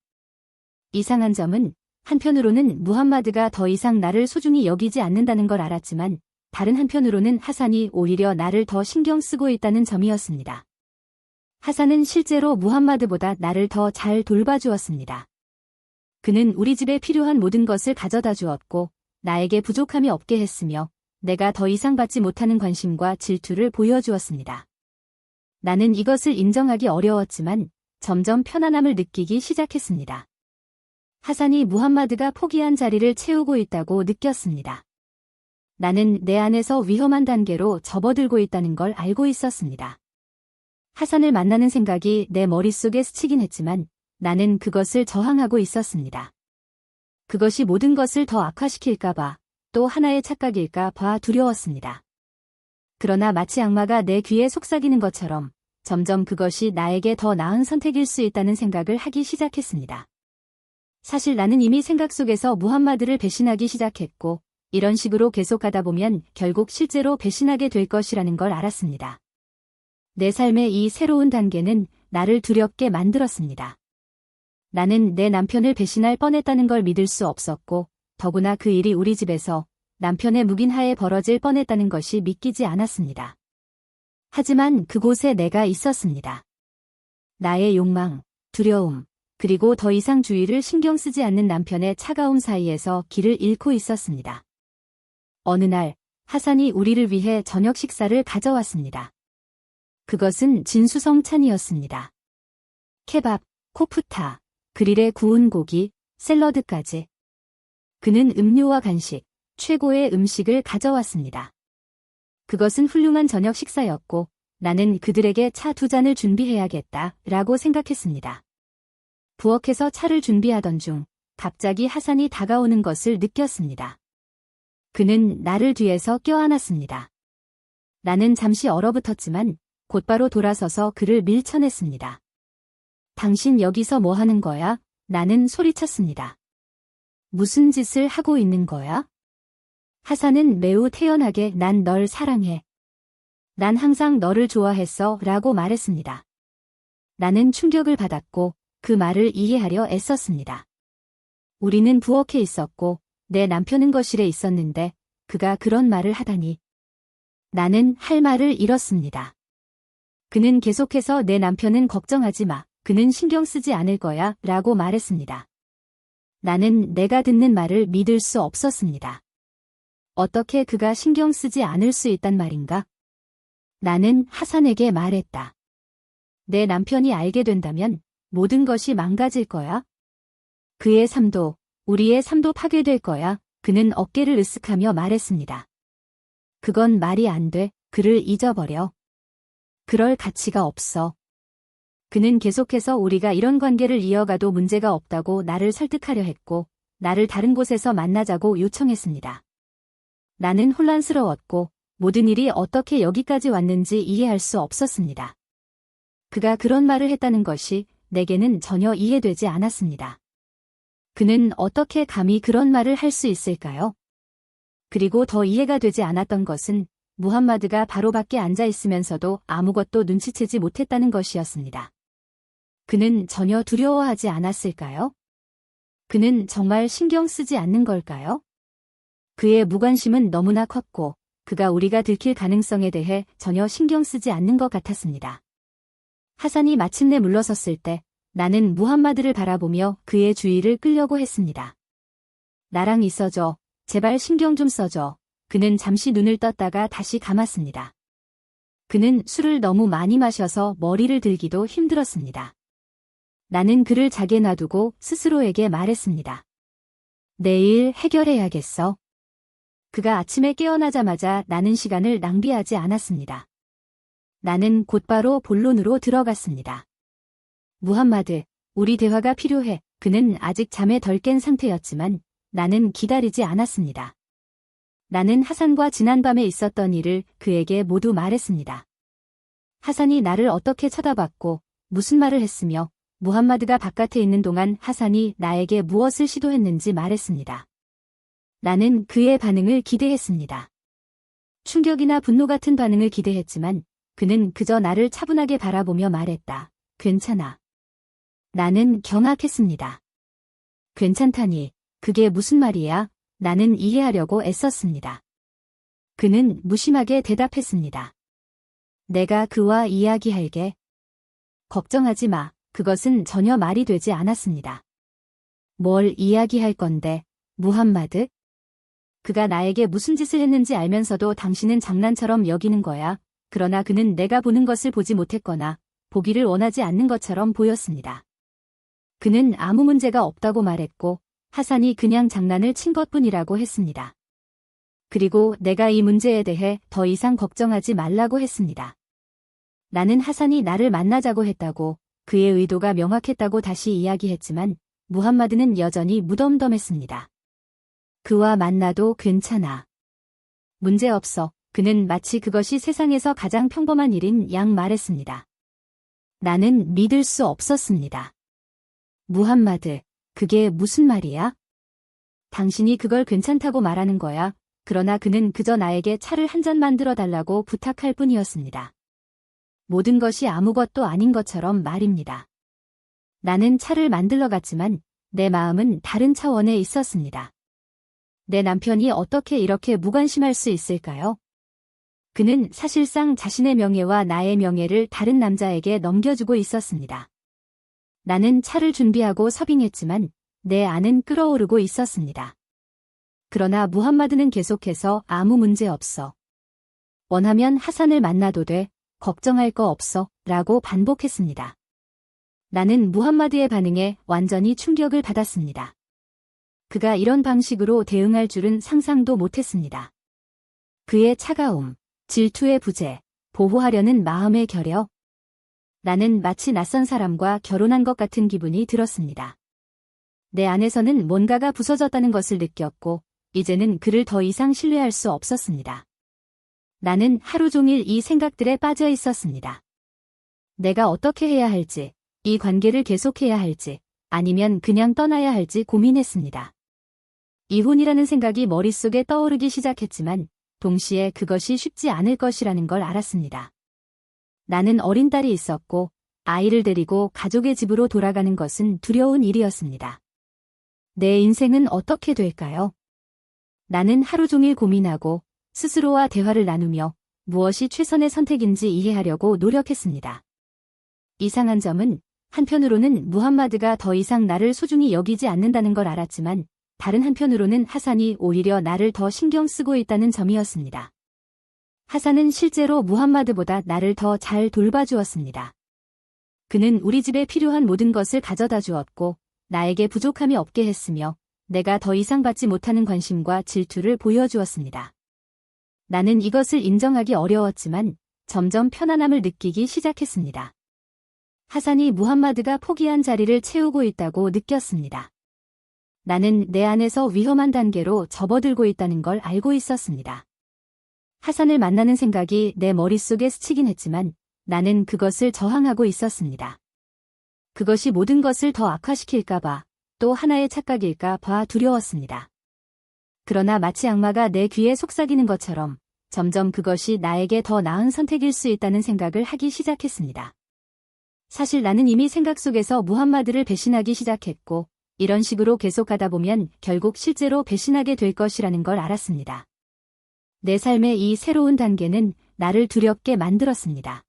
[SPEAKER 1] 이상한 점은 한편으로는 무함마드가 더 이상 나를 소중히 여기지 않는다는 걸 알았지만 다른 한편으로는 하산이 오히려 나를 더 신경 쓰고 있다는 점이었습니다. 하산은 실제로 무함마드보다 나를 더 잘 돌봐주었습니다. 그는 우리 집에 필요한 모든 것을 가져다 주었고 나에게 부족함이 없게 했으며 내가 더 이상 받지 못하는 관심과 질투를 보여주었습니다. 나는 이것을 인정하기 어려웠지만 점점 편안함을 느끼기 시작했습니다. 하산이 무함마드가 포기한 자리를 채우고 있다고 느꼈습니다. 나는 내 안에서 위험한 단계로 접어들고 있다는 걸 알고 있었습니다. 하산을 만나는 생각이 내 머릿속에 스치긴 했지만 나는 그것을 저항하고 있었습니다. 그것이 모든 것을 더 악화시킬까봐 또 하나의 착각일까봐 두려웠습니다. 그러나 마치 악마가 내 귀에 속삭이는 것처럼 점점 그것이 나에게 더 나은 선택일 수 있다는 생각을 하기 시작했습니다. 사실 나는 이미 생각 속에서 무함마드를 배신하기 시작했고 이런 식으로 계속하다 보면 결국 실제로 배신하게 될 것이라는 걸 알았습니다. 내 삶의 이 새로운 단계는 나를 두렵게 만들었습니다. 나는 내 남편을 배신할 뻔했다는 걸 믿을 수 없었고 더구나 그 일이 우리 집에서 남편의 묵인하에 벌어질 뻔했다는 것이 믿기지 않았습니다. 하지만 그곳에 내가 있었습니다. 나의 욕망, 두려움, 그리고 더 이상 주위를 신경 쓰지 않는 남편의 차가움 사이에서 길을 잃고 있었습니다. 어느 날 하산이 우리를 위해 저녁 식사를 가져왔습니다. 그것은 진수성찬이었습니다. 케밥, 코프타, 그릴에 구운 고기, 샐러드까지. 그는 음료와 간식, 최고의 음식을 가져왔습니다. 그것은 훌륭한 저녁 식사였고 나는 그들에게 차 2잔을 준비해야겠다 라고 생각했습니다. 부엌에서 차를 준비하던 중 갑자기 하산이 다가오는 것을 느꼈습니다. 그는 나를 뒤에서 껴안았습니다. 나는 잠시 얼어붙었지만 곧바로 돌아서서 그를 밀쳐냈습니다. 당신 여기서 뭐 하는 거야? 나는 소리쳤습니다. 무슨 짓을 하고 있는 거야? 하산은 매우 태연하게 난 널 사랑해. 난 항상 너를 좋아했어 라고 말했습니다. 나는 충격을 받았고 그 말을 이해하려 애썼습니다. 우리는 부엌에 있었고 내 남편은 거실에 있었는데 그가 그런 말을 하다니. 나는 할 말을 잃었습니다. 그는 계속해서 내 남편은 걱정하지 마. 그는 신경 쓰지 않을 거야 라고 말했습니다. 나는 내가 듣는 말을 믿을 수 없었습니다. 어떻게 그가 신경 쓰지 않을 수 있단 말인가? 나는 하산에게 말했다. 내 남편이 알게 된다면 모든 것이 망가질 거야. 그의 삶도, 우리의 삶도 파괴될 거야. 그는 어깨를 으쓱하며 말했습니다. 그건 말이 안 돼. 그를 잊어버려. 그럴 가치가 없어. 그는 계속해서 우리가 이런 관계를 이어가도 문제가 없다고 나를 설득하려 했고, 나를 다른 곳에서 만나자고 요청했습니다. 나는 혼란스러웠고, 모든 일이 어떻게 여기까지 왔는지 이해할 수 없었습니다. 그가 그런 말을 했다는 것이 내게는 전혀 이해되지 않았습니다. 그는 어떻게 감히 그런 말을 할 수 있을까요? 그리고 더 이해가 되지 않았던 것은 무함마드가 바로 밖에 앉아 있으면서도 아무것도 눈치채지 못했다는 것이었습니다. 그는 전혀 두려워하지 않았을까요? 그는 정말 신경 쓰지 않는 걸까요? 그의 무관심은 너무나 컸고 그가 우리가 들킬 가능성에 대해 전혀 신경 쓰지 않는 것 같았습니다. 하산이 마침내 물러섰을 때 나는 무함마드를 바라보며 그의 주의를 끌려고 했습니다. 나랑 있어줘. 제발 신경 좀 써줘. 그는 잠시 눈을 떴다가 다시 감았습니다. 그는 술을 너무 많이 마셔서 머리를 들기도 힘들었습니다. 나는 그를 자게 놔두고 스스로에게 말했습니다. 내일 해결해야겠어. 그가 아침에 깨어나자마자 나는 시간을 낭비하지 않았습니다. 나는 곧바로 본론으로 들어갔습니다. 무함마드, 우리 대화가 필요해. 그는 아직 잠에 덜 깬 상태였지만 나는 기다리지 않았습니다. 나는 하산과 지난밤에 있었던 일을 그에게 모두 말했습니다. 하산이 나를 어떻게 쳐다봤고 무슨 말을 했으며 무함마드가 바깥에 있는 동안 하산이 나에게 무엇을 시도했는지 말했습니다. 나는 그의 반응을 기대했습니다. 충격이나 분노 같은 반응을 기대했지만 그는 그저 나를 차분하게 바라보며 말했다. 괜찮아. 나는 경악했습니다. 괜찮다니, 그게 무슨 말이야? 나는 이해하려고 애썼습니다. 그는 무심하게 대답했습니다. 내가 그와 이야기할게. 걱정하지 마. 그것은 전혀 말이 되지 않았습니다. 뭘 이야기할 건데, 무함마드? 그가 나에게 무슨 짓을 했는지 알면서도 당신은 장난처럼 여기는 거야. 그러나 그는 내가 보는 것을 보지 못했거나 보기를 원하지 않는 것처럼 보였습니다. 그는 아무 문제가 없다고 말했고 하산이 그냥 장난을 친 것뿐이라고 했습니다. 그리고 내가 이 문제에 대해 더 이상 걱정하지 말라고 했습니다. 나는 하산이 나를 만나자고 했다고 그의 의도가 명확했다고 다시 이야기했지만 무함마드는 여전히 무덤덤했습니다. 그와 만나도 괜찮아. 문제없어. 그는 마치 그것이 세상에서 가장 평범한 일인 양 말했습니다. 나는 믿을 수 없었습니다. 무함마드, 그게 무슨 말이야? 당신이 그걸 괜찮다고 말하는 거야. 그러나 그는 그저 나에게 차를 한 잔 만들어 달라고 부탁할 뿐이었습니다. 모든 것이 아무것도 아닌 것처럼 말입니다. 나는 차를 만들러 갔지만 내 마음은 다른 차원에 있었습니다. 내 남편이 어떻게 이렇게 무관심할 수 있을까요? 그는 사실상 자신의 명예와 나의 명예를 다른 남자에게 넘겨주고 있었습니다. 나는 차를 준비하고 서빙했지만 내 안은 끓어오르고 있었습니다. 그러나 무함마드는 계속해서 아무 문제 없어. 원하면 하산을 만나도 돼. 걱정할 거 없어. 라고 반복했습니다. 나는 무함마드의 반응에 완전히 충격을 받았습니다. 그가 이런 방식으로 대응할 줄은 상상도 못했습니다. 그의 차가움, 질투의 부재, 보호하려는 마음의 결여. 나는 마치 낯선 사람과 결혼한 것 같은 기분이 들었습니다. 내 안에서는 뭔가가 부서졌다는 것을 느꼈고, 이제는 그를 더 이상 신뢰할 수 없었습니다. 나는 하루 종일 이 생각들에 빠져 있었습니다. 내가 어떻게 해야 할지, 이 관계를 계속해야 할지, 아니면 그냥 떠나야 할지 고민했습니다. 이혼이라는 생각이 머릿속에 떠오르기 시작했지만, 동시에 그것이 쉽지 않을 것이라는 걸 알았습니다. 나는 어린 딸이 있었고, 아이를 데리고 가족의 집으로 돌아가는 것은 두려운 일이었습니다. 내 인생은 어떻게 될까요? 나는 하루 종일 고민하고 스스로와 대화를 나누며 무엇이 최선의 선택인지 이해하려고 노력했습니다. 이상한 점은 한편으로는 무함마드가 더 이상 나를 소중히 여기지 않는다는 걸 알았지만 다른 한편으로는 하산이 오히려 나를 더 신경 쓰고 있다는 점이었습니다. 하산은 실제로 무함마드보다 나를 더 잘 돌봐주었습니다. 그는 우리 집에 필요한 모든 것을 가져다 주었고 나에게 부족함이 없게 했으며 내가 더 이상 받지 못하는 관심과 질투를 보여주었습니다. 나는 이것을 인정하기 어려웠지만 점점 편안함을 느끼기 시작했습니다. 하산이 무함마드가 포기한 자리를 채우고 있다고 느꼈습니다. 나는 내 안에서 위험한 단계로 접어들고 있다는 걸 알고 있었습니다. 하산을 만나는 생각이 내 머릿속에 스치긴 했지만 나는 그것을 저항하고 있었습니다. 그것이 모든 것을 더 악화시킬까봐 또 하나의 착각일까봐 두려웠습니다. 그러나 마치 악마가 내 귀에 속삭이는 것처럼 점점 그것이 나에게 더 나은 선택일 수 있다는 생각을 하기 시작했습니다. 사실 나는 이미 생각 속에서 무함마드를 배신하기 시작했고 이런 식으로 계속하다 보면 결국 실제로 배신하게 될 것이라는 걸 알았습니다. 내 삶의 이 새로운 단계는 나를 두렵게 만들었습니다.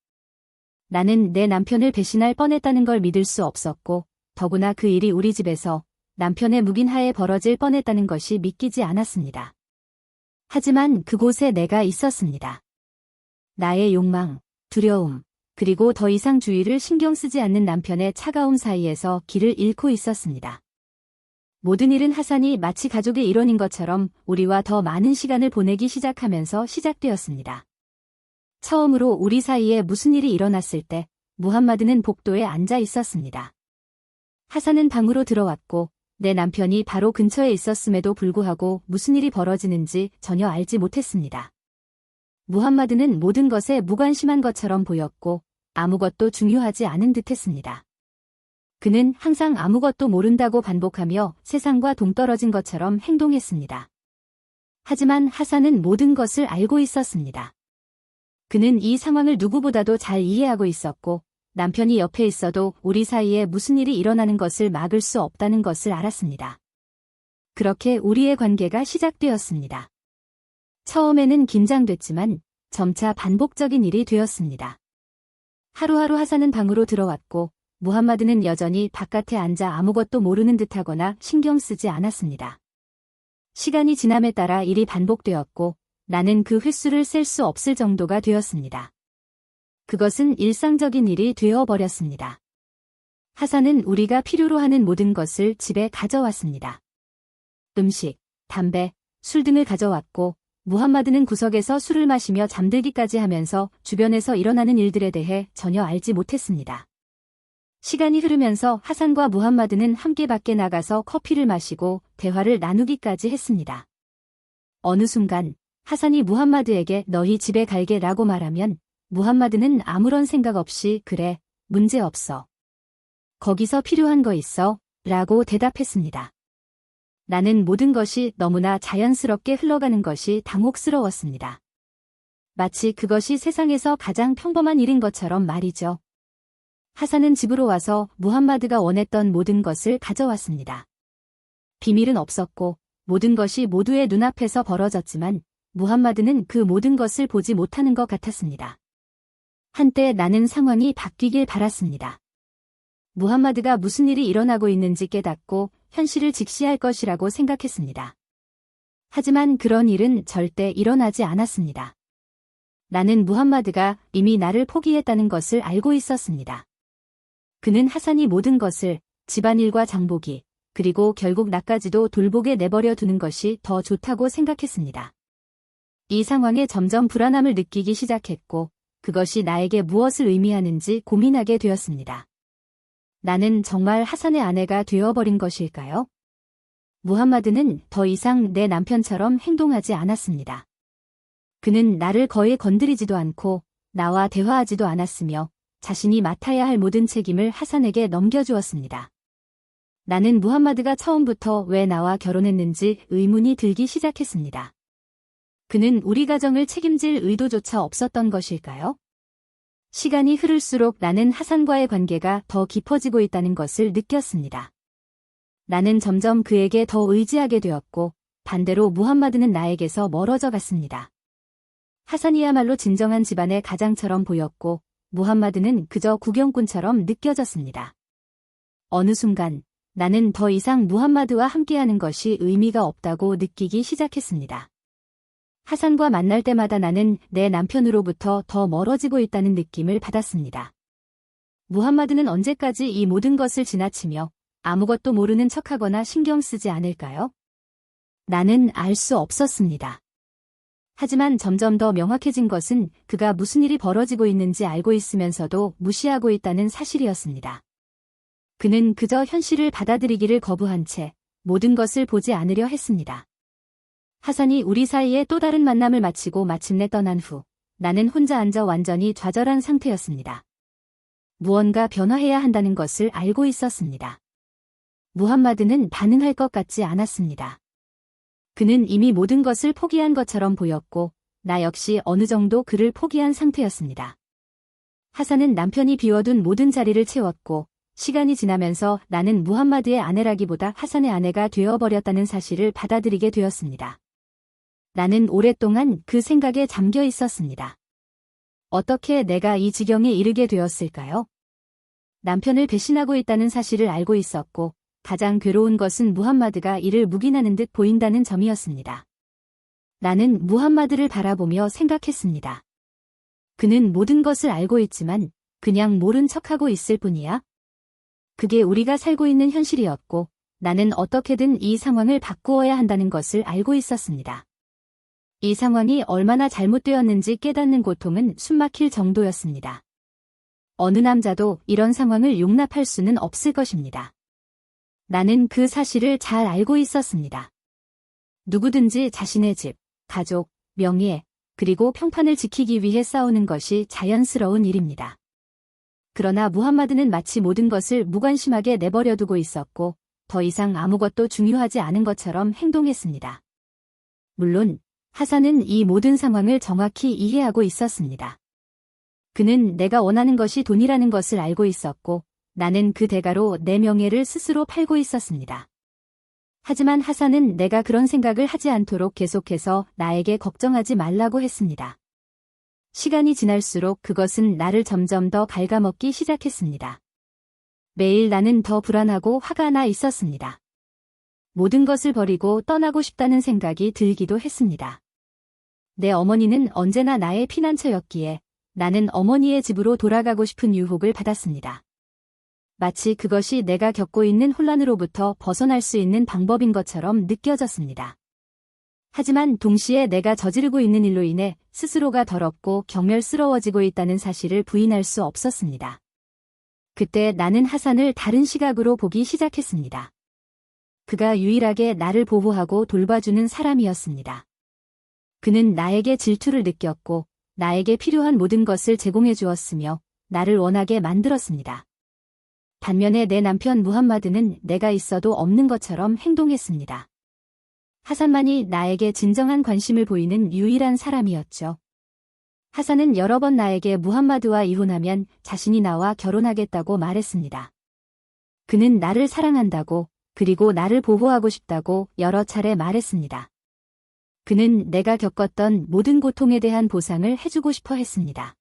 [SPEAKER 1] 나는 내 남편을 배신할 뻔했다는 걸 믿을 수 없었고 더구나 그 일이 우리 집에서 남편의 묵인하에 벌어질 뻔했다는 것이 믿기지 않았습니다. 하지만 그곳에 내가 있었습니다. 나의 욕망, 두려움, 그리고 더 이상 주위를 신경 쓰지 않는 남편의 차가움 사이에서 길을 잃고 있었습니다. 모든 일은 하산이 마치 가족의 일원인 것처럼 우리와 더 많은 시간을 보내기 시작하면서 시작되었습니다. 처음으로 우리 사이에 무슨 일이 일어났을 때 무함마드는 복도에 앉아 있었습니다. 하산은 방으로 들어왔고 내 남편이 바로 근처에 있었음에도 불구하고 무슨 일이 벌어지는지 전혀 알지 못했습니다. 무함마드는 모든 것에 무관심한 것처럼 보였고 아무것도 중요하지 않은 듯했습니다. 그는 항상 아무것도 모른다고 반복하며 세상과 동떨어진 것처럼 행동했습니다. 하지만 하산은 모든 것을 알고 있었습니다. 그는 이 상황을 누구보다도 잘 이해하고 있었고 남편이 옆에 있어도 우리 사이에 무슨 일이 일어나는 것을 막을 수 없다는 것을 알았습니다. 그렇게 우리의 관계가 시작되었습니다. 처음에는 긴장됐지만 점차 반복적인 일이 되었습니다. 하루하루 하산은 방으로 들어왔고 무함마드는 여전히 바깥에 앉아 아무것도 모르는 듯하거나 신경 쓰지 않았습니다. 시간이 지남에 따라 일이 반복되었고 나는 그 횟수를 셀 수 없을 정도가 되었습니다. 그것은 일상적인 일이 되어버렸습니다. 하산은 우리가 필요로 하는 모든 것을 집에 가져왔습니다. 음식, 담배, 술 등을 가져왔고 무함마드는 구석에서 술을 마시며 잠들기까지 하면서 주변에서 일어나는 일들에 대해 전혀 알지 못했습니다. 시간이 흐르면서 하산과 무함마드는 함께 밖에 나가서 커피를 마시고 대화를 나누기까지 했습니다. 어느 순간 하산이 무함마드에게 너희 집에 갈게 라고 말하면 무함마드는 아무런 생각 없이 그래, 문제없어. 거기서 필요한 거 있어? 라고 대답했습니다. 나는 모든 것이 너무나 자연스럽게 흘러가는 것이 당혹스러웠습니다. 마치 그것이 세상에서 가장 평범한 일인 것처럼 말이죠. 하산은 집으로 와서 무함마드가 원했던 모든 것을 가져왔습니다. 비밀은 없었고 모든 것이 모두의 눈앞에서 벌어졌지만 무함마드는 그 모든 것을 보지 못하는 것 같았습니다. 한때 나는 상황이 바뀌길 바랐습니다. 무함마드가 무슨 일이 일어나고 있는지 깨닫고 현실을 직시할 것이라고 생각했습니다. 하지만 그런 일은 절대 일어나지 않았습니다. 나는 무함마드가 이미 나를 포기했다는 것을 알고 있었습니다. 그는 하산이 모든 것을 집안일과 장보기, 그리고 결국 나까지도 돌보게 내버려 두는 것이 더 좋다고 생각했습니다. 이 상황에 점점 불안함을 느끼기 시작했고 그것이 나에게 무엇을 의미하는지 고민하게 되었습니다. 나는 정말 하산의 아내가 되어버린 것일까요? 무함마드는 더 이상 내 남편처럼 행동하지 않았습니다. 그는 나를 거의 건드리지도 않고 나와 대화하지도 않았으며 자신이 맡아야 할 모든 책임을 하산에게 넘겨주었습니다. 나는 무함마드가 처음부터 왜 나와 결혼했는지 의문이 들기 시작했습니다. 그는 우리 가정을 책임질 의도조차 없었던 것일까요? 시간이 흐를수록 나는 하산과의 관계가 더 깊어지고 있다는 것을 느꼈습니다. 나는 점점 그에게 더 의지하게 되었고 반대로 무함마드는 나에게서 멀어져 갔습니다. 하산이야말로 진정한 집안의 가장처럼 보였고 무함마드는 그저 구경꾼처럼 느껴졌습니다. 어느 순간 나는 더 이상 무함마드와 함께하는 것이 의미가 없다고 느끼기 시작했습니다. 하산과 만날 때마다 나는 내 남편으로부터 더 멀어지고 있다는 느낌을 받았습니다. 무함마드는 언제까지 이 모든 것을 지나치며 아무것도 모르는 척하거나 신경 쓰지 않을까요? 나는 알 수 없었습니다. 하지만 점점 더 명확해진 것은 그가 무슨 일이 벌어지고 있는지 알고 있으면서도 무시하고 있다는 사실이었습니다. 그는 그저 현실을 받아들이기를 거부한 채 모든 것을 보지 않으려 했습니다. 하산이 우리 사이에 또 다른 만남을 마치고 마침내 떠난 후 나는 혼자 앉아 완전히 좌절한 상태였습니다. 무언가 변화해야 한다는 것을 알고 있었습니다. 무함마드는 반응할 것 같지 않았습니다. 그는 이미 모든 것을 포기한 것처럼 보였고 나 역시 어느 정도 그를 포기한 상태였습니다. 하산은 남편이 비워둔 모든 자리를 채웠고 시간이 지나면서 나는 무함마드의 아내라기보다 하산의 아내가 되어버렸다는 사실을 받아들이게 되었습니다. 나는 오랫동안 그 생각에 잠겨 있었습니다. 어떻게 내가 이 지경에 이르게 되었을까요? 남편을 배신하고 있다는 사실을 알고 있었고 가장 괴로운 것은 무함마드가 이를 묵인하는 듯 보인다는 점이었습니다. 나는 무함마드를 바라보며 생각했습니다. 그는 모든 것을 알고 있지만 그냥 모른 척하고 있을 뿐이야. 그게 우리가 살고 있는 현실이었고 나는 어떻게든 이 상황을 바꾸어야 한다는 것을 알고 있었습니다. 이 상황이 얼마나 잘못되었는지 깨닫는 고통은 숨막힐 정도였습니다. 어느 남자도 이런 상황을 용납할 수는 없을 것입니다. 나는 그 사실을 잘 알고 있었습니다. 누구든지 자신의 집, 가족, 명예, 그리고 평판을 지키기 위해 싸우는 것이 자연스러운 일입니다. 그러나 무함마드는 마치 모든 것을 무관심하게 내버려두고 있었고 더 이상 아무것도 중요하지 않은 것처럼 행동했습니다. 물론 하산은 이 모든 상황을 정확히 이해하고 있었습니다. 그는 내가 원하는 것이 돈이라는 것을 알고 있었고 나는 그 대가로 내 명예를 스스로 팔고 있었습니다. 하지만 하산은 내가 그런 생각을 하지 않도록 계속해서 나에게 걱정하지 말라고 했습니다. 시간이 지날수록 그것은 나를 점점 더 갉아먹기 시작했습니다. 매일 나는 더 불안하고 화가 나 있었습니다. 모든 것을 버리고 떠나고 싶다는 생각이 들기도 했습니다. 내 어머니는 언제나 나의 피난처였기에 나는 어머니의 집으로 돌아가고 싶은 유혹을 받았습니다. 마치 그것이 내가 겪고 있는 혼란으로부터 벗어날 수 있는 방법인 것처럼 느껴졌습니다. 하지만 동시에 내가 저지르고 있는 일로 인해 스스로가 더럽고 경멸스러워지고 있다는 사실을 부인할 수 없었습니다. 그때 나는 하산을 다른 시각으로 보기 시작했습니다. 그가 유일하게 나를 보호하고 돌봐주는 사람이었습니다. 그는 나에게 질투를 느꼈고 나에게 필요한 모든 것을 제공해 주었으며 나를 원하게 만들었습니다. 반면에 내 남편 무함마드는 내가 있어도 없는 것처럼 행동했습니다. 하산만이 나에게 진정한 관심을 보이는 유일한 사람이었죠. 하산은 여러 번 나에게 무함마드와 이혼하면 자신이 나와 결혼하겠다고 말했습니다. 그는 나를 사랑한다고 그리고 나를 보호하고 싶다고 여러 차례 말했습니다. 그는 내가 겪었던 모든 고통에 대한 보상을 해주고 싶어 했습니다.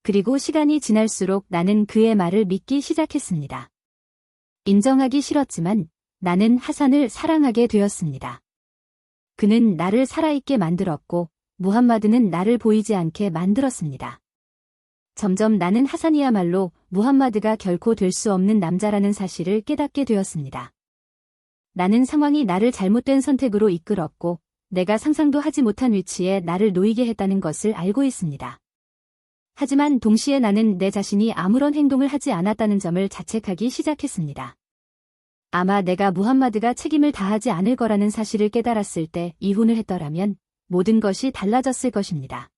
[SPEAKER 1] 그리고 시간이 지날수록 나는 그의 말을 믿기 시작했습니다. 인정하기 싫었지만 나는 하산을 사랑하게 되었습니다. 그는 나를 살아있게 만들었고 무함마드는 나를 보이지 않게 만들었습니다. 점점 나는 하산이야말로 무함마드가 결코 될 수 없는 남자라는 사실을 깨닫게 되었습니다. 나는 상황이 나를 잘못된 선택으로 이끌었고 내가 상상도 하지 못한 위치에 나를 놓이게 했다는 것을 알고 있습니다. 하지만 동시에 나는 내 자신이 아무런 행동을 하지 않았다는 점을 자책하기 시작했습니다. 아마 내가 무함마드가 책임을 다하지 않을 거라는 사실을 깨달았을 때 이혼을 했더라면 모든 것이 달라졌을 것입니다.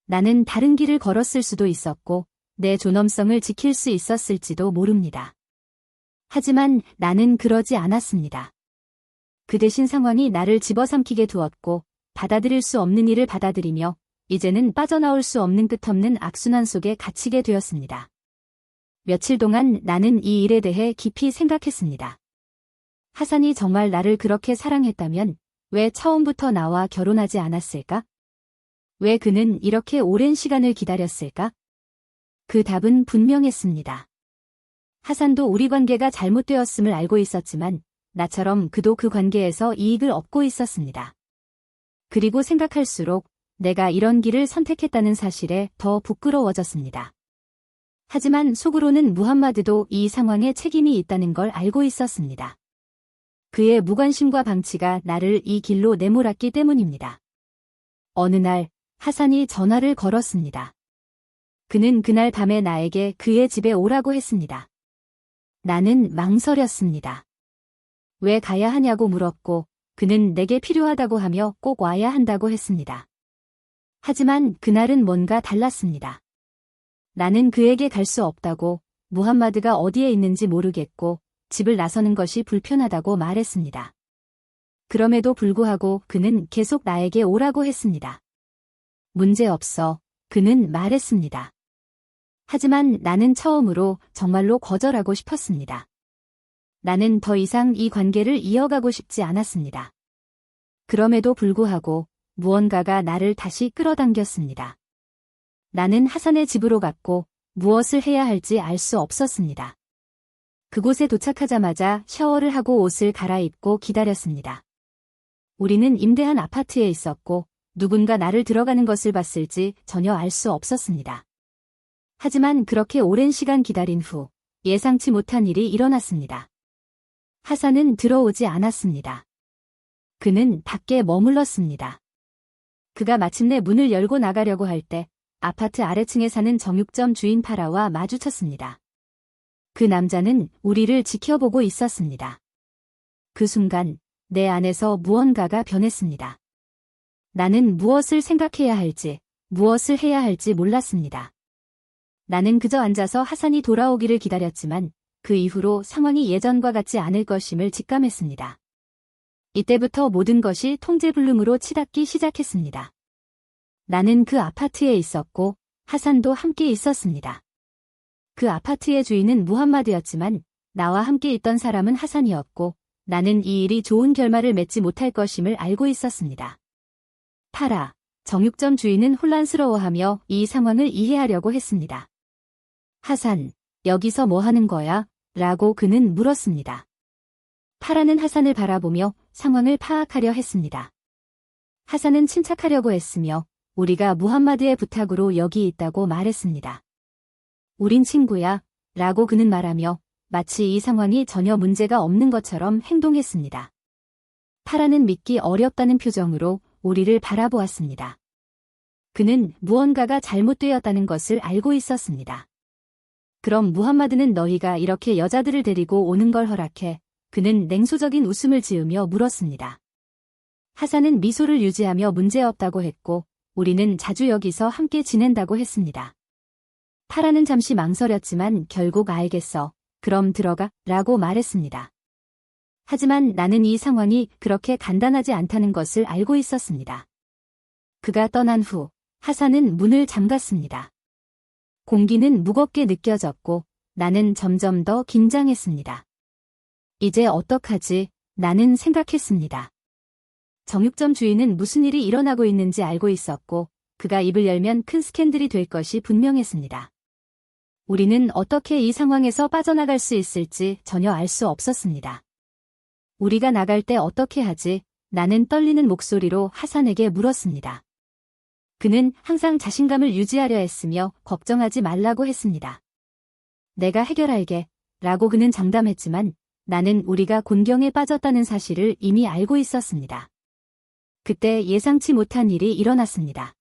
[SPEAKER 1] 나는 다른 길을 걸었을 수도 있었고 내 존엄성을 지킬 수 있었을지도 모릅니다. 하지만 나는 그러지 않았습니다. 그 대신 상황이 나를 집어삼키게 두었고 받아들일 수 없는 일을 받아들이며 이제는 빠져나올 수 없는 끝없는 악순환 속에 갇히게 되었습니다. 며칠 동안 나는 이 일에 대해 깊이 생각했습니다. 하산이 정말 나를 그렇게 사랑했다면 왜 처음부터 나와 결혼하지 않았을까? 왜 그는 이렇게 오랜 시간을 기다렸을까? 그 답은 분명했습니다. 하산도 우리 관계가 잘못되었음을 알고 있었지만 나처럼 그도 그 관계에서 이익을 얻고 있었습니다. 그리고 생각할수록 내가 이런 길을 선택했다는 사실에 더 부끄러워졌습니다. 하지만 속으로는 무함마드도 이 상황에 책임이 있다는 걸 알고 있었습니다. 그의 무관심과 방치가 나를 이 길로 내몰았기 때문입니다. 어느 날 하산이 전화를 걸었습니다. 그는 그날 밤에 나에게 그의 집에 오라고 했습니다. 나는 망설였습니다. 왜 가야 하냐고 물었고 그는 내게 필요하다고 하며 꼭 와야 한다고 했습니다. 하지만 그날은 뭔가 달랐습니다. 나는 그에게 갈 수 없다고, 무함마드가 어디에 있는지 모르겠고 집을 나서는 것이 불편하다고 말했습니다. 그럼에도 불구하고 그는 계속 나에게 오라고 했습니다. 문제없어, 그는 말했습니다. 하지만 나는 처음으로 정말로 거절하고 싶었습니다. 나는 더 이상 이 관계를 이어가고 싶지 않았습니다. 그럼에도 불구하고 무언가가 나를 다시 끌어당겼습니다. 나는 하산의 집으로 갔고 무엇을 해야 할지 알 수 없었습니다. 그곳에 도착하자마자 샤워를 하고 옷을 갈아입고 기다렸습니다. 우리는 임대한 아파트에 있었고 누군가 나를 들어가는 것을 봤을지 전혀 알 수 없었습니다. 하지만 그렇게 오랜 시간 기다린 후 예상치 못한 일이 일어났습니다. 하산은 들어오지 않았습니다. 그는 밖에 머물렀습니다. 그가 마침내 문을 열고 나가려고 할 때 아파트 아래층에 사는 정육점 주인 파라와 마주쳤습니다. 그 남자는 우리를 지켜보고 있었습니다. 그 순간 내 안에서 무언가가 변했습니다. 나는 무엇을 생각해야 할지, 무엇을 해야 할지 몰랐습니다. 나는 그저 앉아서 하산이 돌아오기를 기다렸지만 그 이후로 상황이 예전과 같지 않을 것임을 직감했습니다. 이때부터 모든 것이 통제불능으로 치닫기 시작했습니다. 나는 그 아파트에 있었고 하산도 함께 있었습니다. 그 아파트의 주인은 무함마드였지만 나와 함께 있던 사람은 하산이었고 나는 이 일이 좋은 결말을 맺지 못할 것임을 알고 있었습니다. 파라, 정육점 주인은 혼란스러워하며 이 상황을 이해하려고 했습니다. 하산, 여기서 뭐 하는 거야? 라고 그는 물었습니다. 파라는 하산을 바라보며 상황을 파악하려 했습니다. 하산은 침착하려고 했으며 우리가 무함마드의 부탁으로 여기 있다고 말했습니다. 우린 친구야, 라고 그는 말하며 마치 이 상황이 전혀 문제가 없는 것처럼 행동했습니다. 파라는 믿기 어렵다는 표정으로 우리를 바라보았습니다. 그는 무언가가 잘못되었다는 것을 알고 있었습니다. 그럼 무함마드는 너희가 이렇게 여자들을 데리고 오는 걸 허락해? 그는 냉소적인 웃음을 지으며 물었습니다. 하산은 미소를 유지하며 문제없다고 했고 우리는 자주 여기서 함께 지낸다고 했습니다. 파라는 잠시 망설였지만 결국 알겠어. 그럼 들어가 라고 말했습니다. 하지만 나는 이 상황이 그렇게 간단하지 않다는 것을 알고 있었습니다. 그가 떠난 후 하산은 문을 잠갔습니다. 공기는 무겁게 느껴졌고 나는 점점 더 긴장했습니다. 이제 어떡하지? 나는 생각했습니다. 정육점 주인은 무슨 일이 일어나고 있는지 알고 있었고 그가 입을 열면 큰 스캔들이 될 것이 분명했습니다. 우리는 어떻게 이 상황에서 빠져나갈 수 있을지 전혀 알 수 없었습니다. 우리가 나갈 때 어떻게 하지? 나는 떨리는 목소리로 하산에게 물었습니다. 그는 항상 자신감을 유지하려 했으며 걱정하지 말라고 했습니다. 내가 해결할게 라고 그는 장담했지만 나는 우리가 곤경에 빠졌다는 사실을 이미 알고 있었습니다. 그때 예상치 못한 일이 일어났습니다.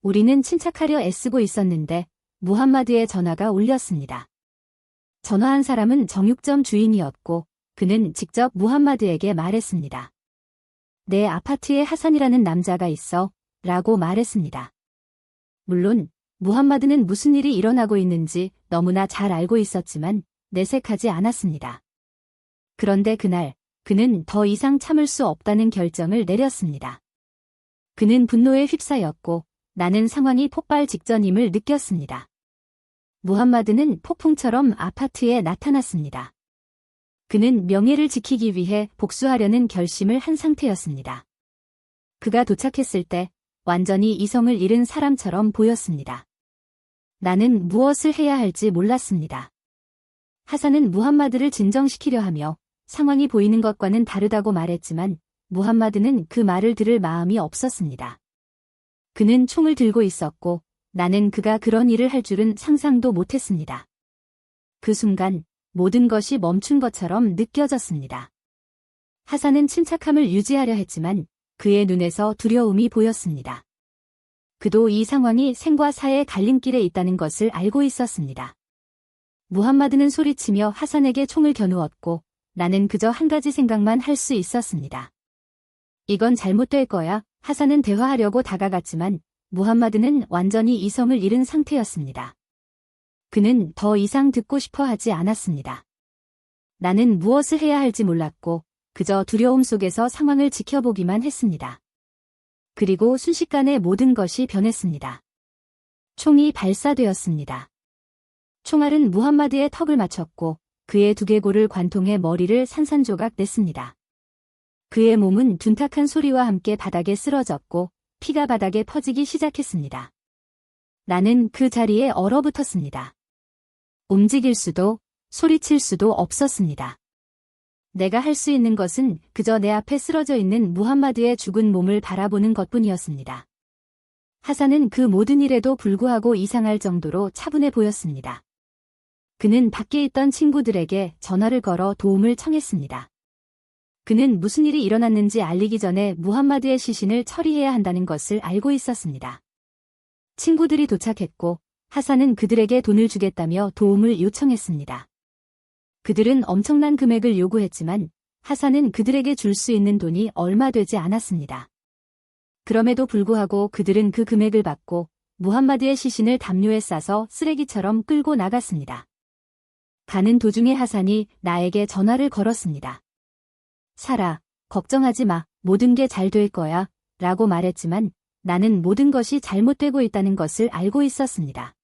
[SPEAKER 1] 우리는 침착하려 애쓰고 있었는데 무함마드의 전화가 울렸습니다. 전화한 사람은 정육점 주인이었고 그는 직접 무함마드에게 말했습니다. 내 아파트에 하산이라는 남자가 있어 라고 말했습니다. 물론 무함마드는 무슨 일이 일어나고 있는지 너무나 잘 알고 있었지만 내색하지 않았습니다. 그런데 그날 그는 더 이상 참을 수 없다는 결정을 내렸습니다. 그는 분노에 휩싸였고 나는 상황이 폭발 직전임을 느꼈습니다. 무함마드는 폭풍처럼 아파트에 나타났습니다. 그는 명예를 지키기 위해 복수하려는 결심을 한 상태였습니다. 그가 도착했을 때 완전히 이성을 잃은 사람처럼 보였습니다. 나는 무엇을 해야 할지 몰랐습니다. 하산은 무함마드를 진정시키려 하며 상황이 보이는 것과는 다르다고 말했지만 무함마드는 그 말을 들을 마음이 없었습니다. 그는 총을 들고 있었고 나는 그가 그런 일을 할 줄은 상상도 못했습니다. 그 순간 모든 것이 멈춘 것처럼 느껴졌습니다. 하산은 침착함을 유지하려 했지만 그의 눈에서 두려움이 보였습니다. 그도 이 상황이 생과 사의 갈림길에 있다는 것을 알고 있었습니다. 무함마드는 소리치며 하산에게 총을 겨누었고 나는 그저 한 가지 생각만 할 수 있었습니다. 이건 잘못될 거야. 하산은 대화하려고 다가갔지만 무함마드는 완전히 이성을 잃은 상태였습니다. 그는 더 이상 듣고 싶어 하지 않았습니다. 나는 무엇을 해야 할지 몰랐고 그저 두려움 속에서 상황을 지켜보기만 했습니다. 그리고 순식간에 모든 것이 변했습니다. 총이 발사되었습니다. 총알은 무함마드의 턱을 맞췄고 그의 두개골을 관통해 머리를 산산조각 냈습니다. 그의 몸은 둔탁한 소리와 함께 바닥에 쓰러졌고 피가 바닥에 퍼지기 시작했습니다. 나는 그 자리에 얼어붙었습니다. 움직일 수도 소리칠 수도 없었습니다. 내가 할 수 있는 것은 그저 내 앞에 쓰러져 있는 무함마드의 죽은 몸을 바라보는 것뿐이었습니다. 하산은 그 모든 일에도 불구하고 이상할 정도로 차분해 보였습니다. 그는 밖에 있던 친구들에게 전화를 걸어 도움을 청했습니다. 그는 무슨 일이 일어났는지 알리기 전에 무함마드의 시신을 처리해야 한다는 것을 알고 있었습니다. 친구들이 도착했고 하산은 그들에게 돈을 주겠다며 도움을 요청했습니다. 그들은 엄청난 금액을 요구했지만 하산은 그들에게 줄 수 있는 돈이 얼마 되지 않았습니다. 그럼에도 불구하고 그들은 그 금액을 받고 무함마드의 시신을 담요에 싸서 쓰레기처럼 끌고 나갔습니다. 가는 도중에 하산이 나에게 전화를 걸었습니다. 사라, 걱정하지 마. 모든 게 잘 될 거야. 라고 말했지만 나는 모든 것이 잘못되고 있다는 것을 알고 있었습니다.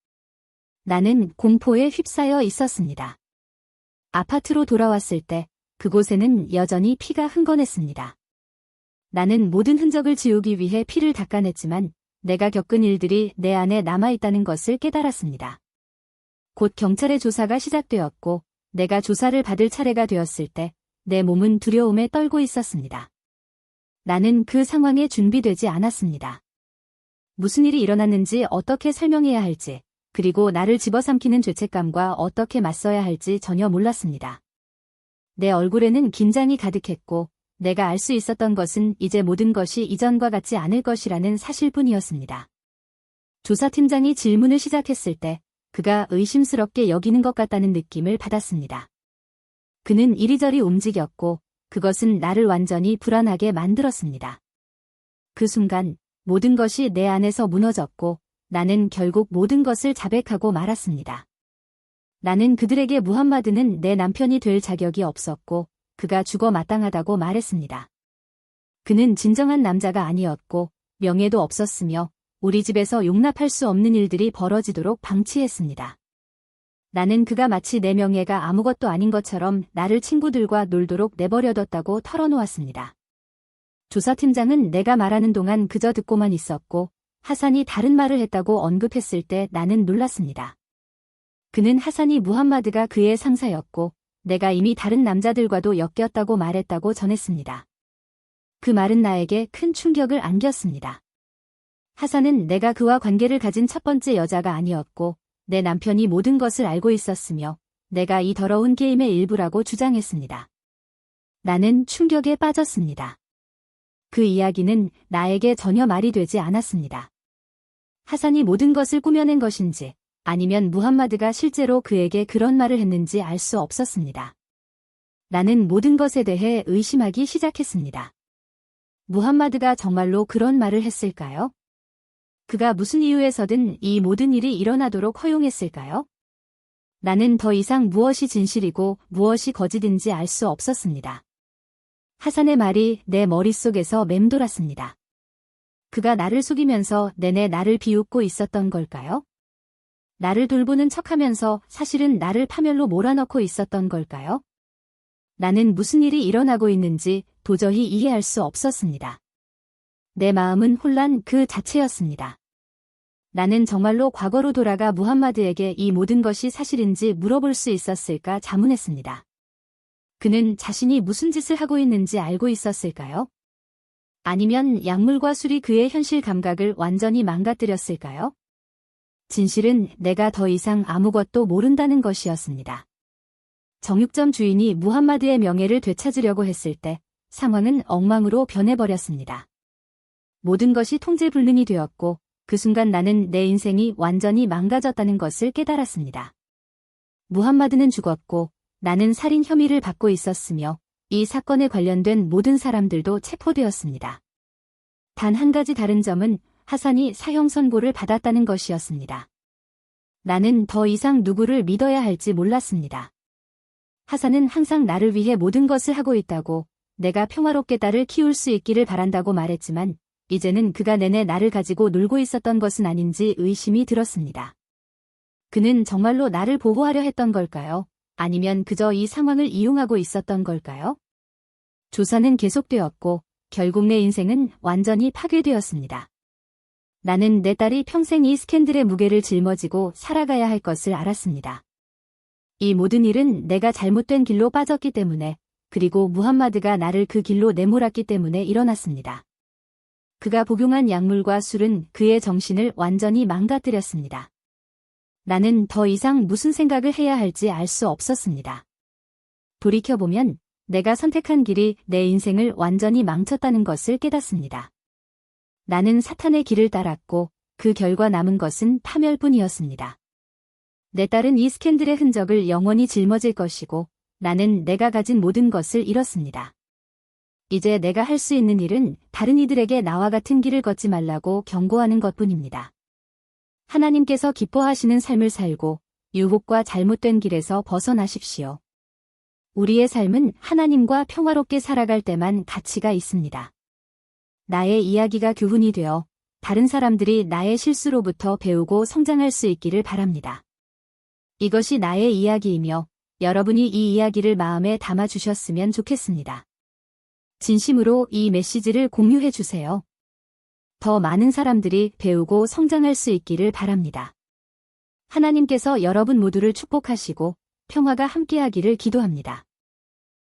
[SPEAKER 1] 나는 공포에 휩싸여 있었습니다. 아파트로 돌아왔을 때 그곳에는 여전히 피가 흥건했습니다. 나는 모든 흔적을 지우기 위해 피를 닦아냈지만 내가 겪은 일들이 내 안에 남아있다는 것을 깨달았습니다. 곧 경찰의 조사가 시작되었고 내가 조사를 받을 차례가 되었을 때 내 몸은 두려움에 떨고 있었습니다. 나는 그 상황에 준비되지 않았습니다. 무슨 일이 일어났는지 어떻게 설명해야 할지, 그리고 나를 집어삼키는 죄책감과 어떻게 맞서야 할지 전혀 몰랐습니다. 내 얼굴에는 긴장이 가득했고 내가 알 수 있었던 것은 이제 모든 것이 이전과 같지 않을 것이라는 사실뿐이었습니다. 조사팀장이 질문을 시작했을 때 그가 의심스럽게 여기는 것 같다는 느낌을 받았습니다. 그는 이리저리 움직였고 그것은 나를 완전히 불안하게 만들었습니다. 그 순간 모든 것이 내 안에서 무너졌고 나는 결국 모든 것을 자백하고 말았습니다. 나는 그들에게 무함마드는 내 남편이 될 자격이 없었고 그가 죽어 마땅하다고 말했습니다. 그는 진정한 남자가 아니었고 명예도 없었으며 우리 집에서 용납할 수 없는 일들이 벌어지도록 방치했습니다. 나는 그가 마치 내 명예가 아무것도 아닌 것처럼 나를 친구들과 놀도록 내버려뒀다고 털어놓았습니다. 조사팀장은 내가 말하는 동안 그저 듣고만 있었고 하산이 다른 말을 했다고 언급했을 때 나는 놀랐습니다. 그는 하산이 무함마드가 그의 상사였고 내가 이미 다른 남자들과도 엮였다고 말했다고 전했습니다. 그 말은 나에게 큰 충격을 안겼습니다. 하산은 내가 그와 관계를 가진 첫 번째 여자가 아니었고 내 남편이 모든 것을 알고 있었으며 내가 이 더러운 게임의 일부라고 주장했습니다. 나는 충격에 빠졌습니다. 그 이야기는 나에게 전혀 말이 되지 않았습니다. 하산이 모든 것을 꾸며낸 것인지 아니면 무함마드가 실제로 그에게 그런 말을 했는지 알 수 없었습니다. 나는 모든 것에 대해 의심하기 시작했습니다. 무함마드가 정말로 그런 말을 했을까요? 그가 무슨 이유에서든 이 모든 일이 일어나도록 허용했을까요? 나는 더 이상 무엇이 진실이고 무엇이 거짓인지 알 수 없었습니다. 하산의 말이 내 머릿속에서 맴돌았습니다. 그가 나를 속이면서 내내 나를 비웃고 있었던 걸까요? 나를 돌보는 척하면서 사실은 나를 파멸로 몰아넣고 있었던 걸까요? 나는 무슨 일이 일어나고 있는지 도저히 이해할 수 없었습니다. 내 마음은 혼란 그 자체였습니다. 나는 정말로 과거로 돌아가 무함마드에게 이 모든 것이 사실인지 물어볼 수 있었을까 자문했습니다. 그는 자신이 무슨 짓을 하고 있는지 알고 있었을까요? 아니면 약물과 술이 그의 현실 감각을 완전히 망가뜨렸을까요? 진실은 내가 더 이상 아무것도 모른다는 것이었습니다. 정육점 주인이 무함마드의 명예를 되찾으려고 했을 때 상황은 엉망으로 변해버렸습니다. 모든 것이 통제불능이 되었고 그 순간 나는 내 인생이 완전히 망가졌다는 것을 깨달았습니다. 무함마드는 죽었고 나는 살인 혐의를 받고 있었으며 이 사건에 관련된 모든 사람들도 체포되었습니다. 단 한 가지 다른 점은 하산이 사형 선고를 받았다는 것이었습니다. 나는 더 이상 누구를 믿어야 할지 몰랐습니다. 하산은 항상 나를 위해 모든 것을 하고 있다고 내가 평화롭게 딸을 키울 수 있기를 바란다고 말했지만 이제는 그가 내내 나를 가지고 놀고 있었던 것은 아닌지 의심이 들었습니다. 그는 정말로 나를 보호하려 했던 걸까요? 아니면 그저 이 상황을 이용하고 있었던 걸까요? 조사는 계속되었고 결국 내 인생은 완전히 파괴되었습니다. 나는 내 딸이 평생 이 스캔들의 무게를 짊어지고 살아가야 할 것을 알았습니다. 이 모든 일은 내가 잘못된 길로 빠졌기 때문에 그리고 무함마드가 나를 그 길로 내몰았기 때문에 일어났습니다. 그가 복용한 약물과 술은 그의 정신을 완전히 망가뜨렸습니다. 나는 더 이상 무슨 생각을 해야 할지 알 수 없었습니다. 돌이켜보면 내가 선택한 길이 내 인생을 완전히 망쳤다는 것을 깨닫습니다. 나는 사탄의 길을 따랐고 그 결과 남은 것은 파멸뿐이었습니다. 내 딸은 이 스캔들의 흔적을 영원히 짊어질 것이고 나는 내가 가진 모든 것을 잃었습니다. 이제 내가 할 수 있는 일은 다른 이들에게 나와 같은 길을 걷지 말라고 경고하는 것뿐입니다. 하나님께서 기뻐하시는 삶을 살고 유혹과 잘못된 길에서 벗어나십시오. 우리의 삶은 하나님과 평화롭게 살아갈 때만 가치가 있습니다. 나의 이야기가 교훈이 되어 다른 사람들이 나의 실수로부터 배우고 성장할 수 있기를 바랍니다. 이것이 나의 이야기이며 여러분이 이 이야기를 마음에 담아주셨으면 좋겠습니다. 진심으로 이 메시지를 공유해 주세요. 더 많은 사람들이 배우고 성장할 수 있기를 바랍니다. 하나님께서 여러분 모두를 축복하시고 평화가 함께하기를 기도합니다.